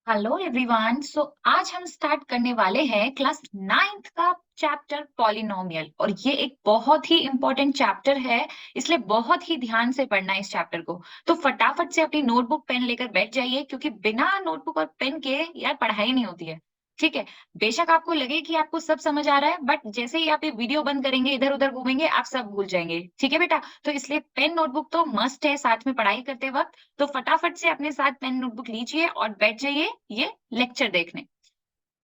Hello everyone. आज हम start करने वाले हैं क्लास 9th का चैप्टर पॉलिनोमियल और ये एक बहुत ही इंपॉर्टेंट चैप्टर है। इसलिए बहुत ही ध्यान से पढ़ना है इस चैप्टर को। तो फटाफट से अपनी नोटबुक पेन लेकर बैठ जाइए क्योंकि बिना नोटबुक और पेन के यार पढ़ाई नहीं होती है। ठीक है। बेशक आपको लगे कि आपको सब समझ आ रहा है बट जैसे ही आप ये वीडियो बंद करेंगे इधर उधर घूमेंगे आप सब भूल जाएंगे। ठीक है बेटा। तो इसलिए पेन नोटबुक तो मस्ट है साथ में पढ़ाई करते वक्त। तो फटाफट से अपने साथ पेन नोटबुक लीजिए और बैठ जाइए ये लेक्चर देखने।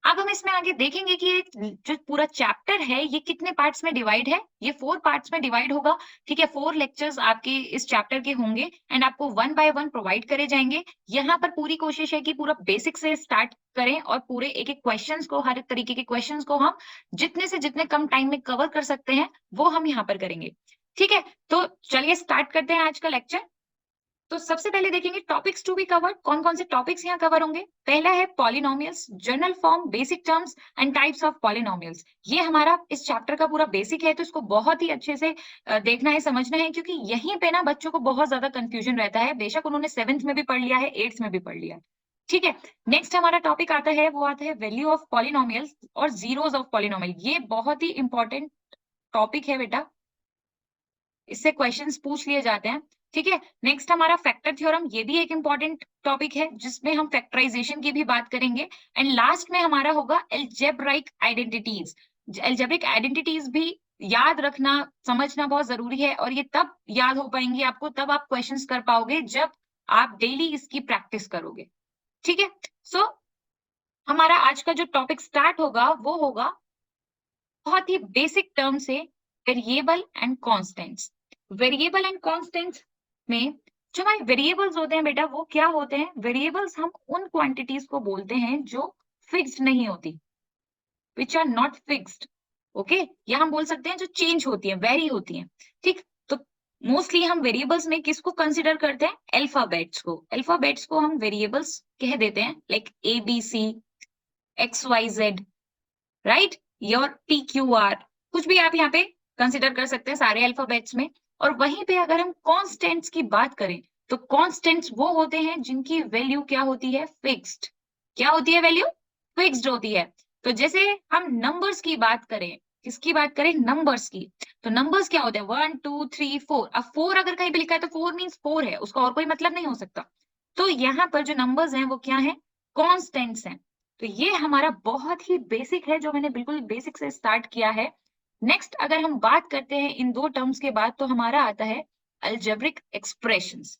अब हम इसमें आगे देखेंगे कि ये जो पूरा चैप्टर है ये कितने पार्ट्स में डिवाइड है। ये 4 पार्ट्स में डिवाइड होगा। ठीक है। 4 लेक्चर्स आपके इस चैप्टर के होंगे एंड आपको वन बाय वन प्रोवाइड करे जाएंगे। यहाँ पर पूरी कोशिश है कि पूरा बेसिक से स्टार्ट करें और पूरे एक एक क्वेश्चंस को, हर एक तरीके के क्वेश्चंस को हम जितने से जितने कम टाइम में कवर कर सकते हैं वो हम यहाँ पर करेंगे। ठीक है। तो चलिए स्टार्ट करते हैं आज का लेक्चर। तो सबसे पहले देखेंगे टॉपिक्स टू बी कवर्ड। कौन कौन से टॉपिक्स यहाँ कवर होंगे। पहला है polynomials, general form, basic terms and types of polynomials. ये हमारा इस चैप्टर का पूरा बेसिक है तो इसको बहुत ही अच्छे से देखना है, समझना है क्योंकि यहीं पे ना बच्चों को बहुत ज्यादा कंफ्यूजन रहता है। बेशक उन्होंने 7th में भी पढ़ लिया है, 8th में भी पढ़ लिया है। ठीक है। नेक्स्ट हमारा टॉपिक आता है, वो आता है वैल्यू ऑफ पॉलिनोमियल्स और जीरोस ऑफ पॉलिनोमियल। ये बहुत ही इंपॉर्टेंट टॉपिक है बेटा, इससे क्वेश्चंस पूछ लिए जाते हैं। ठीक है। नेक्स्ट हमारा फैक्टर थ्योरम, ये भी एक इंपॉर्टेंट टॉपिक है जिसमें हम फैक्टराइजेशन की भी बात करेंगे। एंड लास्ट में हमारा होगा एल्जेब्राइक आइडेंटिटीज। एल्जेब्रिक आइडेंटिटीज भी याद रखना, समझना बहुत जरूरी है और ये तब याद हो पाएंगी आपको, तब आप क्वेश्चंस कर पाओगे जब आप डेली इसकी प्रैक्टिस करोगे। ठीक है। सो हमारा आज का जो टॉपिक स्टार्ट होगा वो होगा बहुत ही बेसिक टर्म से, variable and constants. Variable and constants में जो हमारे वेरिएबल्स होते हैं बेटा वो क्या होते हैं। वेरिएबल्स हम उन क्वांटिटीज को बोलते हैं जो फिक्स्ड नहीं होती, which are not fixed. Okay. या हम बोल सकते हैं जो चेंज होती है, वेरी होती है। ठीक। तो मोस्टली हम वेरिएबल्स में किसको कंसिडर करते हैं, अल्फाबेट्स को। अल्फाबेट्स को हम वेरिएबल्स कह देते हैं, like A B C, X Y Z, right. Your P Q R, कुछ भी आप यहाँ पे कंसिडर कर सकते हैं सारे अल्फाबेट्स में। और वहीं पे अगर हम कॉन्स्टेंट्स की बात करें तो कॉन्स्टेंट्स वो होते हैं जिनकी वैल्यू क्या होती है, फिक्स्ड। क्या होती है, वैल्यू फिक्स्ड होती है। तो जैसे हम नंबर्स की बात करें, किसकी बात करें, नंबर्स की। तो नंबर्स क्या होते हैं, 1 2 3 4। अब 4 अगर कहीं पे लिखा है तो 4 मीन्स 4 है, उसका और कोई मतलब नहीं हो सकता। तो यहाँ पर जो नंबर्स हैं वो क्या है, कॉन्स्टेंट्स हैं। तो ये हमारा बहुत ही बेसिक है जो मैंने बिल्कुल बेसिक से स्टार्ट किया है। नेक्स्ट अगर हम बात करते हैं इन दो टर्म्स के बाद तो हमारा आता है अलजेब्रिक एक्सप्रेशंस।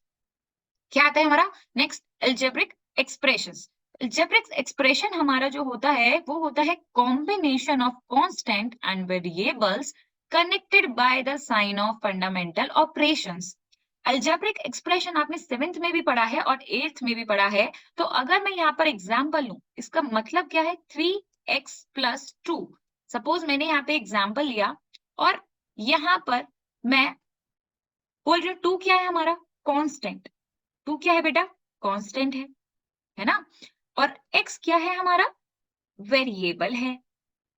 क्या आता है हमारा next, algebraic expressions. Algebraic expression हमारा जो होता है वो होता है combination of constant and variables connected by the sign of fundamental operations. Algebraic expression आपने 7th में भी पढ़ा है और 8th में भी पढ़ा है। तो अगर मैं यहाँ पर एग्जाम्पल लूं, इसका मतलब क्या है, 3x+2। सपोज मैंने यहाँ पे एग्जाम्पल लिया और यहाँ पर मैं बोल रही हूँ 2 क्या है हमारा, कांस्टेंट। 2 क्या है बेटा, कांस्टेंट है ना। और x क्या है हमारा, वेरिएबल है।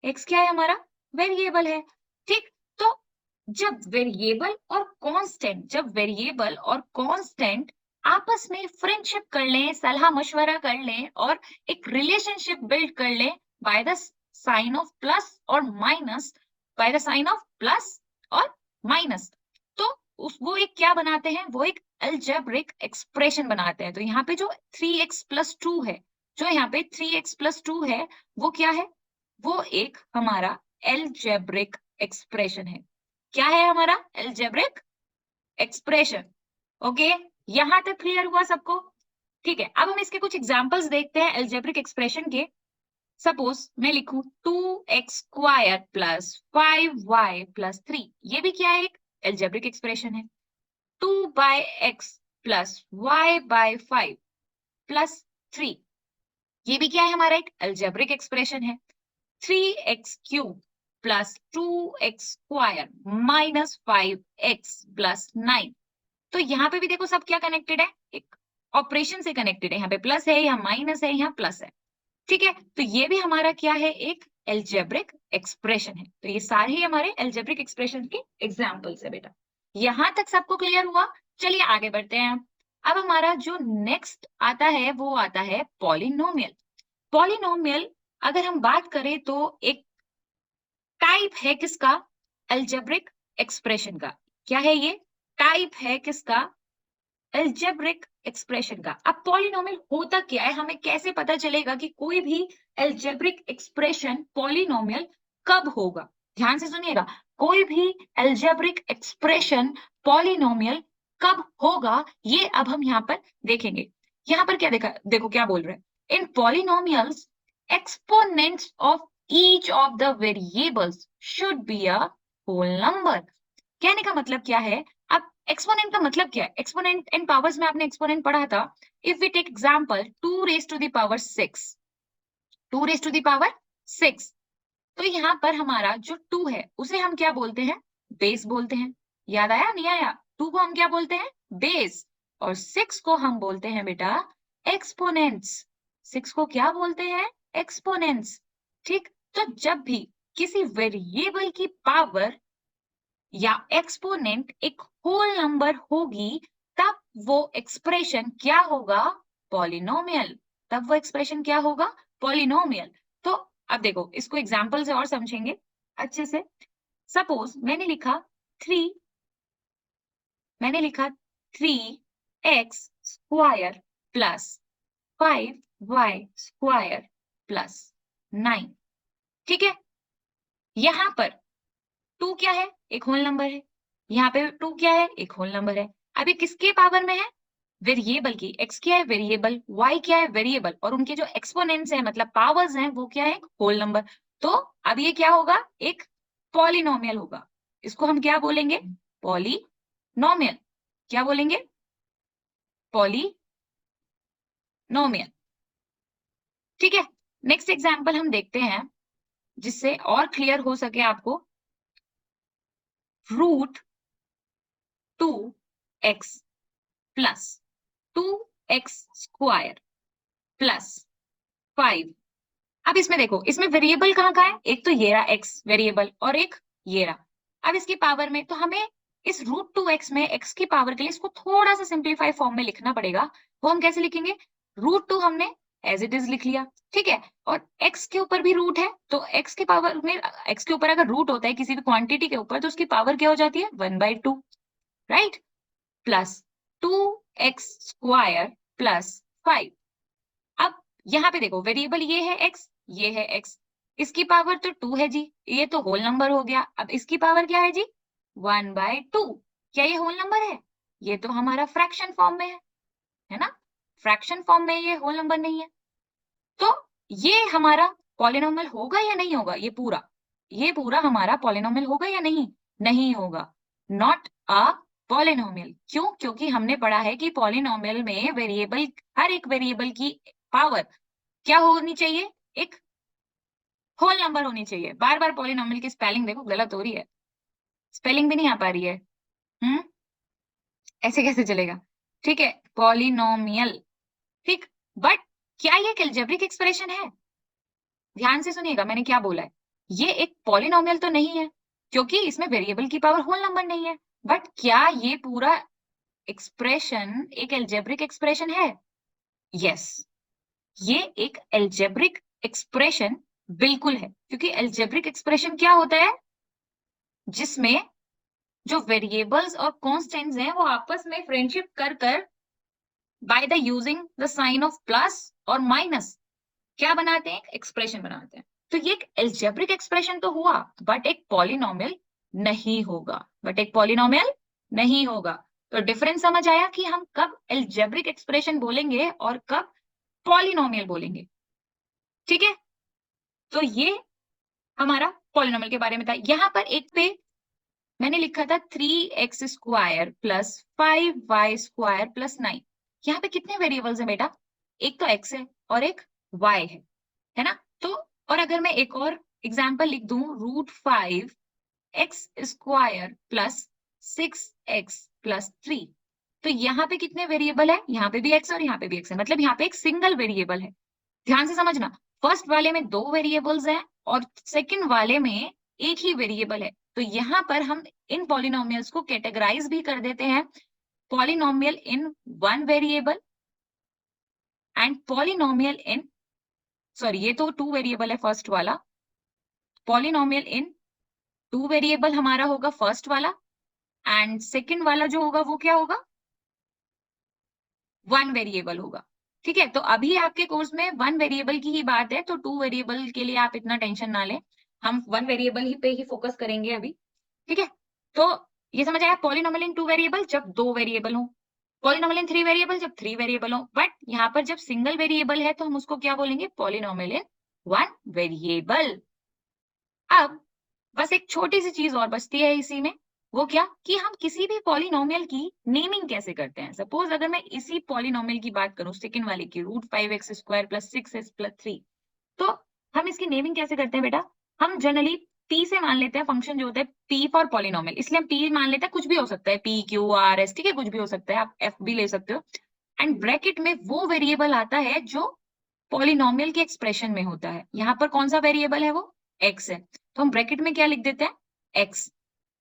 x क्या है हमारा, वेरिएबल है। ठीक। तो जब वेरिएबल और कांस्टेंट, जब वेरिएबल और कांस्टेंट आपस में फ्रेंडशिप कर लें, सलाह मशवरा कर लें और एक रिलेशनशिप बिल्ड कर लें by the sign of plus और minus, by the sign of plus और माइनस, तो वो एक क्या बनाते हैं, वो एक अलजेब्रिक एक्सप्रेशन बनाते हैं। तो यहाँ पे जो 3x+2 है, जो यहाँ पे 3x+2 है वो क्या है, वो एक हमारा अलजेब्रिक एक्सप्रेशन है। क्या है हमारा, अलजेब्रिक एक्सप्रेशन। ओके। यहां तक क्लियर हुआ सबको। ठीक है। अब हम इसके कुछ एग्जांपल्स देखते हैं अलजेब्रिक एक्सप्रेशन के। सपोज मैं लिखूं 2x² + 5y + 3, ये भी क्या है, एक अलजेब्रिक एक्सप्रेशन है। 2x+y/5 + 3, ये भी क्या है, हमारा एक अलजेब्रिक एक्सप्रेशन है। 3x³ + 2x² - 5x + 9, तो यहाँ पे भी देखो सब क्या कनेक्टेड है, एक ऑपरेशन से कनेक्टेड है। यहाँ पे प्लस है, यहाँ माइनस है, यहाँ प्लस है। ठीक है। तो ये भी हमारा क्या है, एक एल्जेब्रिक एक्सप्रेशन है। तो ये सारे ही हमारे एल्जेब्रिक एक्सप्रेशन के एग्जाम्पल्स है बेटा। यहां तक सबको क्लियर हुआ। चलिए आगे बढ़ते हैं। अब हमारा जो नेक्स्ट आता है वो आता है पॉलिनोमियल। पॉलिनोमियल अगर हम बात करें तो एक टाइप है किसका? अलजेब्रिक एक्सप्रेशन का। क्या है ये? टाइप है किसका? अलजेब्रिक एक्सप्रेशन का। अब पॉलिनोमियल होता क्या है, हमें कैसे पता चलेगा कि कोई भी अलजेब्रिक एक्सप्रेशन पॉलिनोमियल कब होगा? ध्यान से सुनिएगा, कोई भी अलजेब्रिक एक्सप्रेशन पॉलिनोमियल कब होगा, ये अब हम यहाँ पर देखेंगे। यहाँ पर क्या देखा, देखो क्या बोल रहे हैं, in polynomials exponents of each of the variables should be a whole number. कहने का मतलब क्या है? अब एक्सपोनेंट का मतलब क्या है? एक्सपोनेंट एंड पावर्स में आपने एक्सपोनेंट पढ़ा था। If we take example 2 raise to the power 6, 2 raise to the power 6, तो यहाँ पर हमारा जो 2 है उसे हम क्या बोलते हैं? बेस बोलते हैं। याद आया नहीं आया? 2 को हम क्या बोलते हैं? बेस। और 6 को हम बोलते हैं बेटा एक्सपोनेंट्स। 6 को क्या बोलते हैं? एक्सपोनेंट्स। ठीक, तो जब भी किसी वेरिएबल की पावर या एक्सपोनेंट एक होल नंबर होगी, तब वो एक्सप्रेशन क्या होगा? पॉलिनोमियल। तब वो एक्सप्रेशन क्या होगा? पॉलिनोमियल। तो अब देखो, इसको एग्जांपल से और समझेंगे अच्छे से। सपोज मैंने लिखा 3x square plus 5y square plus 9। ठीक है, यहां पर 2 क्या है? एक होल नंबर है। यहाँ पे 2 क्या है? एक होल नंबर है। अभी किसके पावर में है? वेरिएबल की। x क्या है? वेरिएबल। y क्या है? वेरिएबल। और उनके जो एक्सपोनेंट्स हैं मतलब पावर्स हैं वो क्या है? Whole number. तो अब ये क्या होगा? एक पॉलिनोमियल होगा। इसको हम क्या बोलेंगे? पॉलिनोमियल। क्या बोलेंगे? पॉलिनोमियल। ठीक है, नेक्स्ट एग्जांपल हम देखते हैं जिससे और क्लियर हो सके आपको। Root 2x plus 2x square plus 5। अब इसमें देखो, इसमें वेरिएबल कहाँ का है? एक तो ये रहा x वेरिएबल और एक ये रहा। अब इसकी पावर में तो हमें इस रूट 2x में x की पावर के लिए इसको थोड़ा सा सिंप्लीफाई फॉर्म में लिखना पड़ेगा। वो हम कैसे लिखेंगे? रूट 2 हमने एज इट इज लिख लिया, ठीक है, और x के ऊपर भी रूट है, तो x के पावर में x के ऊपर अगर रूट होता है किसी भी क्वांटिटी के ऊपर तो उसकी पावर क्या हो जाती है? 1/2, right, plus 2x square plus 5। अब यहाँ पे देखो, वेरिएबल ये है x, ये है x, इसकी पावर तो 2 है जी, ये तो होल नंबर हो गया। अब इसकी पावर क्या है जी? 1/2। क्या ये होल नंबर है? ये तो हमारा फ्रैक्शन फॉर्म में है ना? फ्रैक्शन फॉर्म में ये होल नंबर नहीं है। तो ये हमारा पॉलिनोमियल होगा या नहीं होगा? ये पूरा हमारा पॉलिनोमियल होगा या नहीं? नहीं होगा। Not a polynomial. क्यों? क्योंकि हमने पढ़ा है कि पॉलिनोमियल में वेरिएबल, हर एक वेरिएबल की पावर क्या होनी चाहिए? एक होल नंबर होनी चाहिए। बार बार पॉलिनोमियल की स्पेलिंग देखो गलत हो रही है, स्पेलिंग भी नहीं आ पा रही है। हम्म, ऐसे कैसे चलेगा? ठीक है, पॉलिनोमियल। ठीक, बट क्या ये एक अलजेब्रिक एक्सप्रेशन है? ध्यान से सुनिएगा मैंने क्या बोला है। ये एक पॉलिनोमियल तो नहीं है क्योंकि इसमें वेरिएबल की पावर होल नंबर नहीं है। बट क्या ये पूरा एक्सप्रेशन एक अलजेब्रिक एक्सप्रेशन है? यस, ये एक अलजेब्रिक एक्सप्रेशन बिल्कुल है, क्योंकि अलजेब्रिक एक्सप्रेशन क्या होता है? जिसमें जो वेरिएबल्स और कांस्टेंट्स हैं वो आपस में फ्रेंडशिप कर कर by the using the sign of plus और माइनस क्या बनाते हैं? एक्सप्रेशन बनाते हैं। तो ये एक अलजेब्रिक एक्सप्रेशन तो हुआ, बट एक पॉलिनोमियल नहीं होगा। तो डिफरेंस समझ आया कि हम कब अलजेब्रिक एक्सप्रेशन बोलेंगे और कब पॉलिनोमियल बोलेंगे। ठीक है, तो ये हमारा पॉलिनोमियल के बारे में था। यहाँ पर एक पे मैंने लिखा था 3x square plus 5y square plus 9। यहाँ पे कितने वेरिएबल्स हैं बेटा? एक तो x है और एक y है ना? तो और अगर मैं एक और एग्जाम्पल लिख दूं, root 5x square plus 6x plus 3, तो यहाँ पे कितने वेरिएबल है? यहाँ पे भी x और यहाँ पे भी x है, मतलब यहाँ पे एक सिंगल वेरिएबल है। ध्यान से समझना, फर्स्ट वाले में 2 वेरिएबल्स हैं और सेकंड वाले में एक ही वेरिएबल है। तो यहाँ पर हम इन पॉलिनोमियल्स को कैटेगराइज भी कर देते हैं polynomial in one variable and polynomial in, sorry ये तो 2 वेरिएबल है फर्स्ट वाला, polynomial in 2 वेरिएबल हमारा होगा फर्स्ट वाला, एंड सेकंड वाला जो होगा वो क्या होगा, 1 वेरिएबल होगा। ठीक है, तो अभी आपके कोर्स में 1 वेरिएबल की ही बात है, तो 2 वेरिएबल के लिए आप इतना टेंशन ना लें, हम 1 वेरिएबल ही पे ही फोकस करेंगे अभी। ठीक है, तो ये समझ आया, पॉलिनोमियल इन 2 वेरिएबल जब 2 वेरिएबल हो, पॉलिनोमियल इन 3 वेरिएबल जब 3 वेरिएबल हो, बट यहाँ पर जब सिंगल वेरिएबल है तो हम उसको क्या बोलेंगे, पॉलिनोमियल इन 1 वेरिएबल। अब बस एक छोटी सी चीज और बचती है इसी में, वो क्या कि हम किसी भी पॉलिनोमियल की नेमिंग कैसे करते हैं। सपोज अगर मैं इसी पॉलिनोमियल की बात करूं, सेकंड वाले की, √5x² + 6s + 3, तो हम इसकी नेमिंग कैसे करते हैं बेटा, हम जनरली p से मान लेते हैं, फंक्शन जो होता है p फॉर पॉलिनोमियल, इसलिए हम p मान लेते हैं, कुछ भी हो सकता है p q r s, ठीक है, कुछ भी हो सकता है, आप f भी ले सकते हो, एंड ब्रैकेट में वो वेरिएबल आता है जो पॉलिनोमियल के एक्सप्रेशन में होता है। यहाँ पर कौन सा वेरिएबल है, वो x है, तो हम ब्रैकेट में क्या लिख देते हैं, x।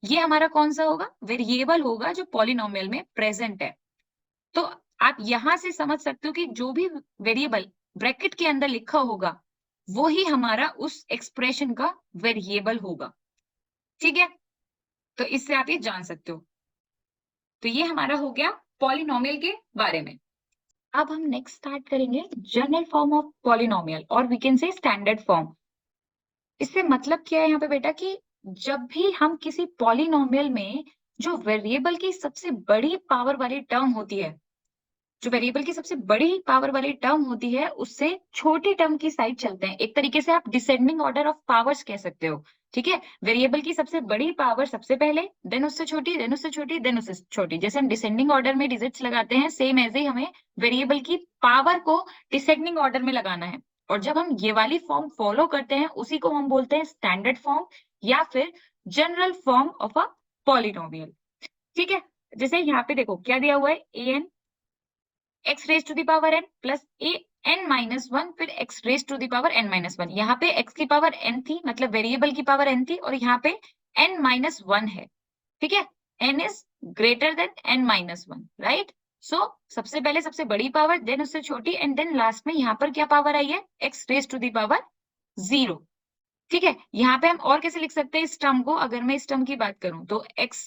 ये हमारा कौन सा होगा, वेरिएबल होगा जो पॉलिनोमियल में प्रेजेंट है। तो आप यहां से समझ सकते हो कि जो भी वेरिएबल ब्रैकेट के अंदर लिखा होगा वो ही हमारा उस एक्सप्रेशन का वेरिएबल होगा। ठीक है, तो इससे आप ये जान सकते हो। तो ये हमारा हो गया पॉलिनोमियल के बारे में। अब हम नेक्स्ट स्टार्ट करेंगे जनरल फॉर्म ऑफ पॉलिनोमियल, और we can say standard form. इससे मतलब क्या है यहाँ पे बेटा, कि जब भी हम किसी पॉलिनोमियल में जो वेरिएबल की सबसे बड़ी पावर वाली टर्म होती है, जो वेरिएबल की सबसे बड़ी पावर वाली टर्म होती है, उससे छोटी टर्म की साइड चलते हैं। एक तरीके से आप डिसेंडिंग ऑर्डर ऑफ पावर्स कह सकते हो। ठीक है, वेरिएबल की सबसे बड़ी पावर सबसे पहले, देन उससे छोटी, देन उससे छोटी, देन उससे छोटी। जैसे हम डिसेंडिंग ऑर्डर में डिजिट्स लगाते हैं, सेम ऐसे ही हमें वेरिएबल की पावर को डिसेंडिंग ऑर्डर में लगाना है। और जब हम ये वाली फॉर्म फॉलो करते हैं, उसी को हम बोलते हैं स्टैंडर्ड फॉर्म या फिर general form of a polynomial. ठीक है, जैसे यहाँ पे देखो क्या दिया हुआ है, an x raise to the power n plus a n minus 1 फिर x raise to the power n minus 1। यहाँ पे x की पावर n थी, मतलब वेरिएबल की पावर n थी, और यहाँ पे n माइनस 1 है। ठीक है, n is greater than n minus 1, right. So सबसे पहले सबसे बड़ी पावर, देन उससे छोटी, एंड देन लास्ट में यहाँ पर क्या पावर आई है, x raise to the power 0। ठीक है, यहाँ पे हम और कैसे लिख सकते हैं इस टर्म को, अगर मैं इस टर्म की बात करूं तो x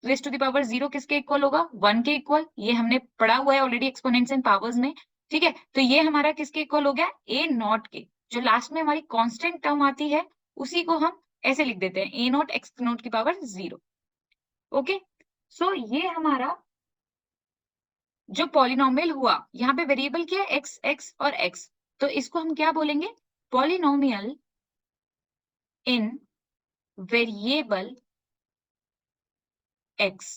raise to the power 0 किसके इक्वल होगा, 1 के इक्वल। ये हमने पढ़ा हुआ है ऑलरेडी एक्सपोनेंट्स एंड पावर्स में। ठीक है, तो ये हमारा किसके इक्वल हो गया, a नॉट के। जो लास्ट में हमारी कांस्टेंट टर्म आती है उसी को हम ऐसे लिख देते हैं, a नॉट x नॉट की पावर 0। ओके, सो ये हमारा जो पॉलिनोमियल हुआ, यहाँ पे वेरिएबल क्या है, x, x और x, तो इसको हम क्या बोलेंगे, पॉलिनोमियल इन वेरिएबल x।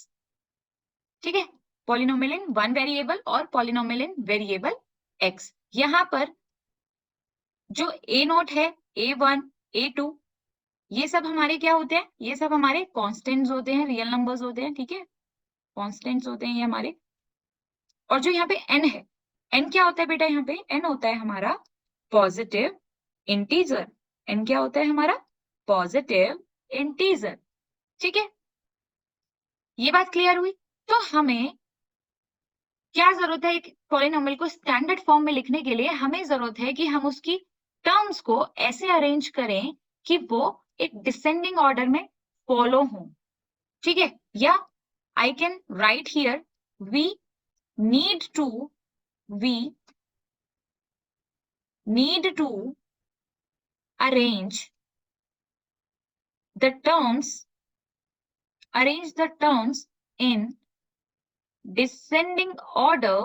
ठीक है, पॉलिनोमियल इन 1 वेरिएबल और पॉलिनोमियल इन वेरिएबल x। यहाँ पर जो a नॉट है, a1, a2, ये सब हमारे क्या होते हैं, ये सब हमारे कॉन्स्टेंट्स होते हैं, रियल नंबर्स होते हैं। ठीक है, कॉन्स्टेंट्स होते हैं ये हमारे। और जो यहाँ पे n है, n क्या होता है बेटा, यहाँ पे n होता है हमारा पॉजिटिव इंटीजर। n क्या होता है हमारा, पॉजिटिव इंटीजर। ठीक है, ये बात क्लियर हुई। तो हमें क्या जरूरत है, एक पॉलिनोमियल को स्टैंडर्ड फॉर्म में लिखने के लिए हमें जरूरत है कि हम उसकी टर्म्स को ऐसे अरेंज करें कि वो एक डिसेंडिंग ऑर्डर में फॉलो हो। ठीक है, या I can write here, we need to arrange the terms in descending order,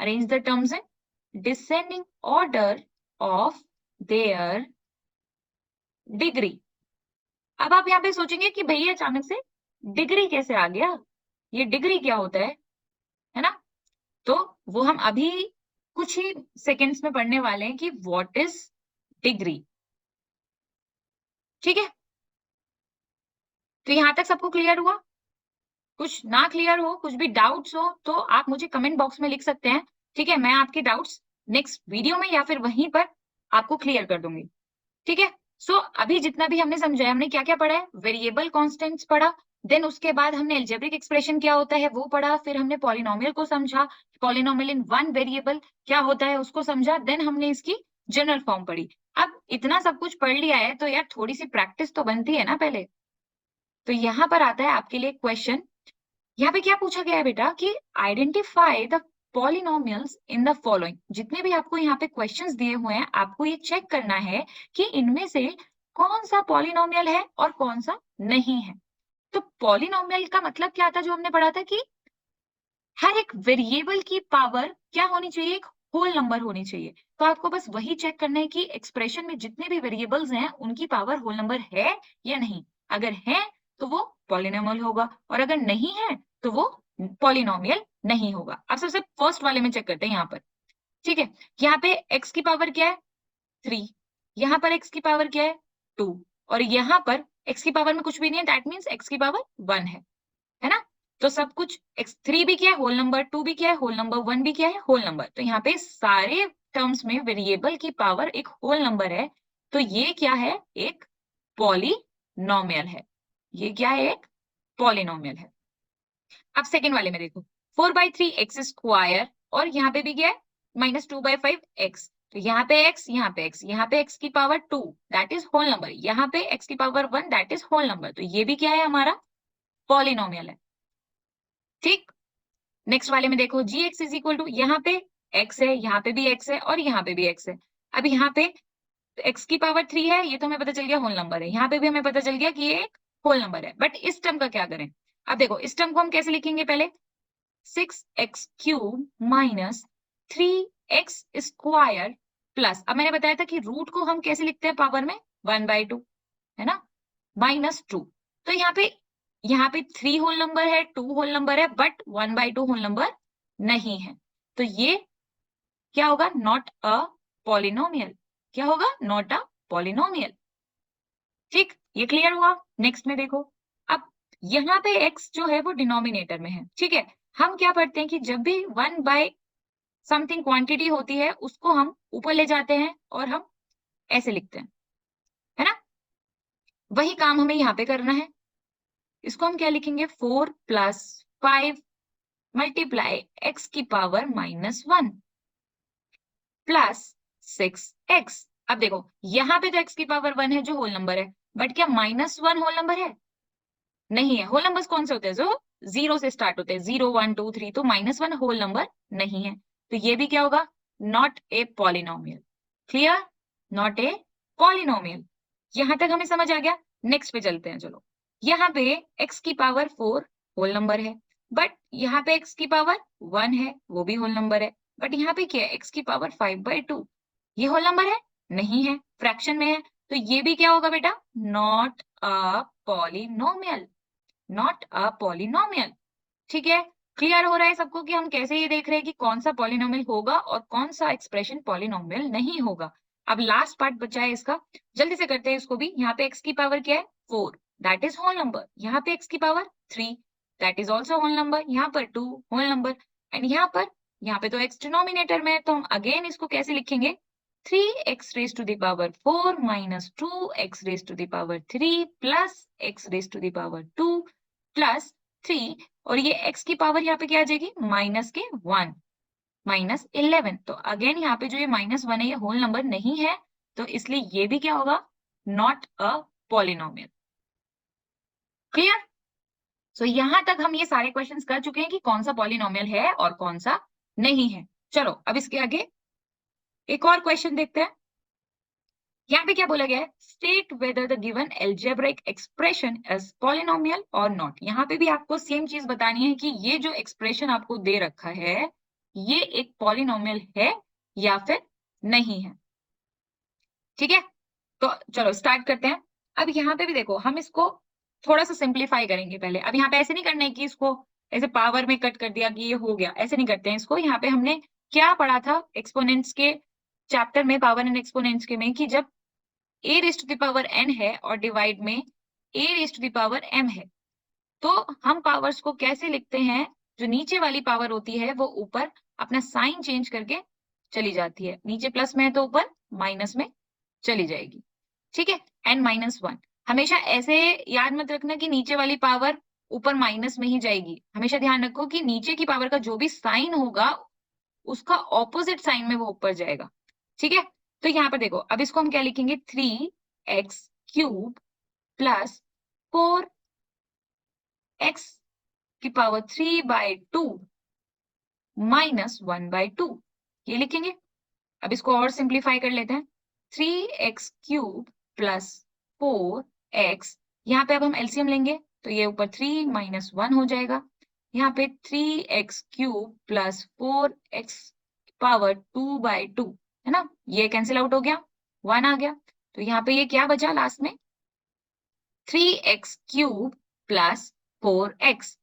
arrange the terms in descending order of their degree। अब आप यहाँ पे सोचेंगे कि भैया अचानक से डिग्री कैसे आ गया, ये डिग्री क्या होता है ना। तो वो हम अभी कुछ ही सेकेंड्स में पढ़ने वाले हैं कि व्हाट इज डिग्री। ठीक है, तो यहां तक सबको क्लियर हुआ। कुछ ना क्लियर हो, कुछ भी डाउट्स हो तो आप मुझे कमेंट बॉक्स में लिख सकते हैं। ठीक है, मैं आपके डाउट्स नेक्स्ट वीडियो में या फिर वहीं पर आपको क्लियर कर दूंगी। ठीक है, सो अभी जितना भी हमने समझा है, हमने क्या क्या पढ़ा है, वेरिएबल कॉन्स्टेंट्स पढ़ा, देन उसके बाद हमने अलजेब्रिक एक्सप्रेशन क्या होता है वो पढ़ा, फिर हमने पॉलिनोमियल को समझा, पॉलिनोमियल इन वन वेरिएबल क्या होता है उसको समझा, देन हमने इसकी जनरल फॉर्म पढ़ी। अब इतना सब कुछ पढ़ लिया है तो यार थोड़ी सी प्रैक्टिस तो बनती है ना पहले। तो यहाँ पर आता है आपके लिए क्वेश्चन, यहाँ पे क्या पूछा गया है बेटा कि identify the polynomials in the following. जितने भी आपको यहाँ पे क्वेश्चंस दिए हुए हैं आपको ये चेक करना है कि इनमें से कौन सा पॉलिनोमियल है और कौन सा नहीं है। तो पॉलिनोमियल का मतलब क्या था जो हमने पढ़ा था कि हर एक वेरिएबल की पावर क्या होनी चाहिए, एक होल नंबर होनी चाहिए। तो आपको बस वही चेक करना है कि एक्सप्रेशन में जितने भी वेरिएबल्स हैं उनकी पावर होल नंबर है या नहीं। अगर है तो वो पॉलिनोमियल होगा और अगर नहीं है तो वो पॉलिनोमियल नहीं होगा। अब सबसे फर्स्ट वाले में चेक करते हैं यहाँ पर। ठीक है, यहाँ पे x की पावर क्या है 3, यहाँ पर x की पावर क्या है 2 और यहाँ पर x की पावर में कुछ भी नहीं है, दैट मीन्स x की पावर 1 है ना। तो सब कुछ x3 भी क्या है होल नंबर, 2 भी क्या है होल नंबर, 1 भी क्या है होल नंबर। तो यहाँ पे सारे टर्म्स में वेरिएबल की पावर एक होल नंबर है। तो ये क्या है, एक पॉलिनोमियल है। ये क्या है, एक पॉलिनोमियल है। अब सेकेंड वाले में देखो 4/3 एक्स स्क्वायर और यहाँ पे भी क्या है -2/5 एक्स। तो यहाँ पे x, यहाँ पे x, यहाँ पे x की power 2 that is whole number, यहाँ पे x की power 1 that is whole number. तो ये भी क्या है, हमारा पॉलिनोमियल है। ठीक, नेक्स्ट वाले में देखो जी एक्स इज इक्वल टू, यहाँ पे x है, यहाँ पे भी x है और यहाँ पे भी x है। अब यहाँ पे x की पावर 3 है, ये तो हमें पता चल गया होल नंबर है, यहाँ पे भी हमें पता चल गया कि ये एक होल नंबर है। बट इस टर्म का क्या करें। अब देखो इस टर्म को हम कैसे लिखेंगे, पहले 6x³ minus 3x square plus, अब मैंने बताया था कि रूट को हम कैसे लिखते हैं पावर में 1/2 है ना, -2। तो यहाँ पे 3 होल नंबर है, 2 होल नंबर है, बट 1/2 होल नंबर नहीं है। तो ये क्या होगा, नॉट अ पॉलिनोमियल। क्या होगा, नॉट अ पॉलिनोमियल। ठीक, ये क्लियर हुआ। नेक्स्ट में देखो, अब यहाँ पे x जो है वो डिनोमिनेटर में है। ठीक है, हम क्या पढ़ते हैं कि जब भी 1 बाय समथिंग क्वांटिटी होती है उसको हम ऊपर ले जाते हैं और हम ऐसे लिखते हैं, है ना। वही काम हमें यहाँ पे करना है। इसको हम क्या लिखेंगे, 4 + 5 मल्टीप्लाई x की पावर -1 प्लस 6x। अब देखो यहाँ पे तो x की पावर 1 है जो होल नंबर है, बट क्या -1 होल नंबर है, नहीं है। होल नंबर्स कौन से होते हैं, जो 0 से स्टार्ट होते हैं, 0 1 2 3। तो -1 होल नंबर नहीं है। तो ये भी क्या होगा, not a polynomial. Clear, not a polynomial. यहां तक हमें समझ आ गया। नेक्स्ट पे चलते हैं, चलो। यहाँ पे x की पावर 4 होल नंबर है, बट यहाँ पे x की पावर 1 है, वो भी होल नंबर है। बट यहाँ पे क्या है, x की पावर 5/2, ये होल नंबर है नहीं है, फ्रैक्शन में है। तो ये भी क्या होगा बेटा, not a polynomial, not a polynomial. ठीक है, क्लियर हो रहा है सबको कि हम कैसे ये देख रहे हैं कि कौन सा पॉलिनोमियल होगा और कौन सा एक्सप्रेशन पॉलिनोमियल नहीं होगा। अब लास्ट पार्ट बचा है इसका, जल्दी से करते हैं इसको भी। यहाँ पे x की पावर क्या है 4 दैट इज होल नंबर, यहाँ पे x की power 3 that is also whole number, यहाँ पर 2 होल नंबर एंड यहाँ पे तो x डिनोमिनेटर में है। तो हम अगेन इसको कैसे लिखेंगे, 3x raised to the power 4 minus 2x raised to the power 3 plus x raised to the power 2 plus 3 और ये x की पावर यहाँ पे क्या आ जाएगी, माइनस के 1 -11। तो अगेन यहाँ पे जो ये -1 है ये होल नंबर नहीं है, तो इसलिए ये भी क्या होगा, नॉट अ पॉलिनोमियल। क्लियर। सो यहाँ तक हम ये सारे क्वेश्चंस कर चुके हैं कि कौन सा पॉलिनोमियल है और कौन सा नहीं है। चलो अब इसके आगे एक और क्वेश्चन देखते हैं। यहाँ पे क्या बोला गया है, state whether the given algebraic expression is polynomial और नॉट। यहाँ पे भी आपको सेम चीज बतानी है कि ये जो एक्सप्रेशन आपको दे रखा है ये एक पॉलिनोमियल है या फिर नहीं है। ठीक है, तो चलो स्टार्ट करते हैं। अब यहाँ पे भी देखो हम इसको थोड़ा सा सिंप्लीफाई करेंगे पहले। अब यहाँ पे ऐसे नहीं करना है कि इसको ऐसे पावर में कट कर दिया कि ये हो गया, ऐसे नहीं करते हैं इसको। यहाँ पे हमने क्या पढ़ा था एक्सपोनेंट्स के चैप्टर में, पावर एंड एक्सपोनेंट्स के में, कि जब a raised to the power n है और डिवाइड में a raised to the power m है, तो हम पावर्स को कैसे लिखते हैं, जो नीचे वाली पावर होती है वो ऊपर अपना साइन चेंज करके चली जाती है, नीचे प्लस में है तो ऊपर माइनस में चली जाएगी। ठीक है, n-1 हमेशा ऐसे याद मत रखना कि नीचे वाली पावर ऊपर माइनस में ही जाएगी। हमेशा ध्यान रखो कि नीचे की पावर का जो भी साइन होगा उसका ऑपोजिट साइन में वो ऊपर जाएगा। ठीक है, तो यहाँ पर देखो, अब इसको हम क्या लिखेंगे, 3x³ प्लस 4x की पावर 3/2 माइनस 1/2 ये लिखेंगे। अब इसको और सिंप्लीफाई कर लेते हैं, 3x³ प्लस 4x, यहाँ पे अब हम एलसीएम लेंगे तो ये ऊपर 3 माइनस 1 हो जाएगा। यहाँ पे 3x³ प्लस 4x पावर 2/2 है ना, ये कैंसिल आउट हो गया, 1 आ गया। तो यहाँ पे ये क्या बचा लास्ट में, 3x³ प्लस 4x।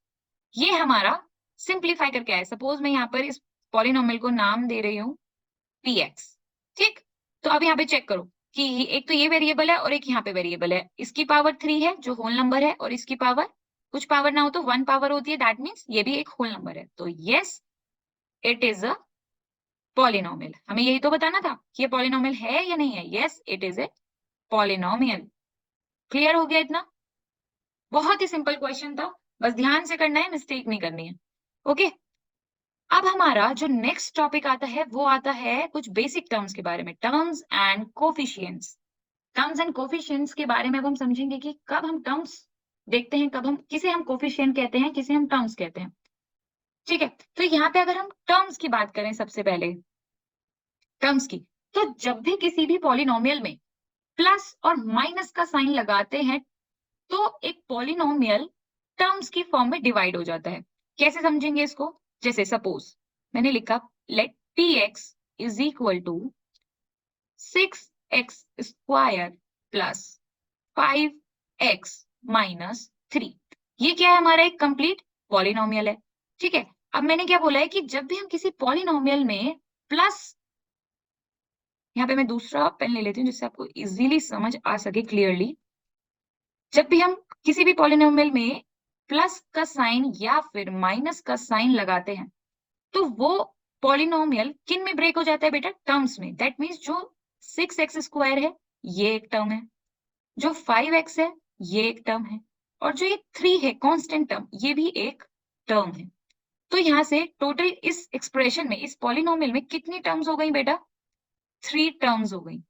ये हमारा सिंप्लीफाई करके आया। सपोज मैं यहाँ पर इस पॉलिनोमियल को नाम दे रही हूँ px। ठीक, तो अब यहाँ पे चेक करो कि एक तो ये वेरिएबल है और एक यहाँ पे वेरिएबल है। इसकी पावर 3 है जो होल नंबर है, और इसकी पावर कुछ पावर ना हो तो 1 पावर होती है, दैट मीन्स ये भी एक होल नंबर है। तो yes, it is a polynomial. हमें यही तो बताना था कि ये पॉलिनोमियल है या नहीं है। Yes, it is a polynomial. Clear हो गया इतना? बहुत ही सिंपल क्वेश्चन था, बस ध्यान से करना है, मिस्टेक नहीं करनी है। ओके, अब हमारा जो नेक्स्ट टॉपिक आता है वो आता है कुछ बेसिक टर्म्स के बारे में, terms and coefficients. Terms and coefficients के बारे में अब हम समझेंगे कि कब हम टर्म्स देखते हैं, कब हम किसे हम कोफिशिएंट कहते हैं, किसे हम टर्म्स कहते हैं। ठीक है, तो यहाँ पे अगर हम टर्म्स की बात करें, सबसे पहले टर्म्स की, तो जब भी किसी भी पॉलिनोमियल में प्लस और माइनस का साइन लगाते हैं तो एक पॉलिनोमियल टर्म्स की फॉर्म में डिवाइड हो जाता है। कैसे समझेंगे इसको, जैसे सपोज मैंने लिखा let px is equal to 6x² plus 5x minus 3। ये क्या है, हमारा एक कंप्लीट पॉलिनोमियल है। ठीक है, अब मैंने क्या बोला है कि जब भी हम किसी पॉलिनोमियल में प्लस, यहाँ पे मैं दूसरा पेन ले लेती हूँ जिससे आपको इजीली समझ आ सके क्लियरली। जब भी हम किसी भी पॉलिनोमियल में प्लस का साइन या फिर माइनस का साइन लगाते हैं तो वो पॉलिनोमियल किन में ब्रेक हो जाता है बेटा, टर्म्स में। दैट मीन्स जो 6x² है ये एक टर्म है, जो 5x है ये एक टर्म है, और जो ये 3 है कांस्टेंट टर्म ये भी एक टर्म है। तो यहाँ से टोटल इस एक्सप्रेशन में, इस पॉलिनोमियल में कितनी टर्म्स हो गई बेटा, 3 टर्म्स हो गई।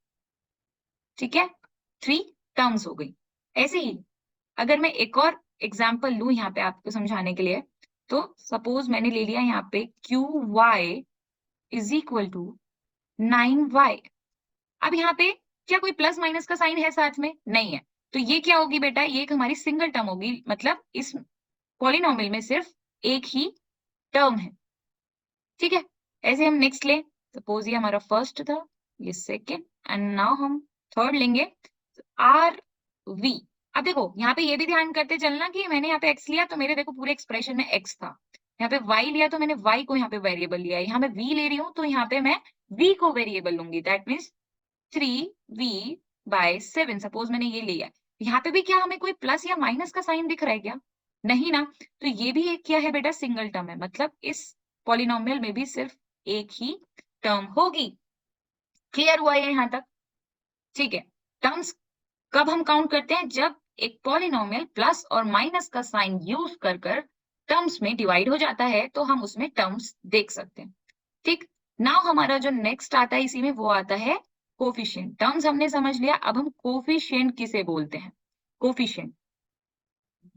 ठीक है, 3 टर्म्स हो गई। ऐसे ही अगर मैं एक और एग्जाम्पल लूं यहाँ पे आपको समझाने के लिए, तो सपोज मैंने ले लिया यहाँ पे qy is equal to 9y। अब यहाँ पे क्या कोई प्लस माइनस का साइन है साथ में, नहीं है, तो ये क्या होगी बेटा, ये एक हमारी सिंगल टर्म होगी, मतलब इस पॉलिनोमियल में सिर्फ एक ही टर्म है। ठीक है, ऐसे हम नेक्स्ट लें, सपोज ये हमारा फर्स्ट था, ये सेकेंड, एंड नाउ हम थर्ड लेंगे, आर वी। अब देखो यहाँ पे ये भी ध्यान करते चलना कि मैंने यहाँ पे x लिया तो मेरे देखो पूरे एक्सप्रेशन में x था, यहाँ पे y लिया तो मैंने y को यहाँ पे वेरिएबल लिया है, यहाँ मैं v ले रही हूँ तो यहाँ पे मैं v को वेरिएबल लूंगी, दैट मीन्स 3v/7। सपोज मैंने ये लिया है, यहाँ पे भी क्या हमें कोई प्लस या माइनस का साइन दिख रहा है क्या, नहीं ना, तो ये भी एक क्या है बेटा, सिंगल टर्म है, मतलब इस पॉलिनोमियल में भी सिर्फ एक ही टर्म होगी। क्लियर हुआ है यहाँ तक? ठीक है, टर्म्स कब हम काउंट करते हैं, जब एक पॉलिनोमियल प्लस और माइनस का साइन यूज कर टर्म्स में डिवाइड हो जाता है तो हम उसमें टर्म्स देख सकते हैं। ठीक, नाउ हमारा जो नेक्स्ट आता है इसी में वो आता है कोफिशिएंट। टर्म्स हमने समझ लिया, अब हम कोफिशिएंट किसे बोलते हैं। कोफिशिएंट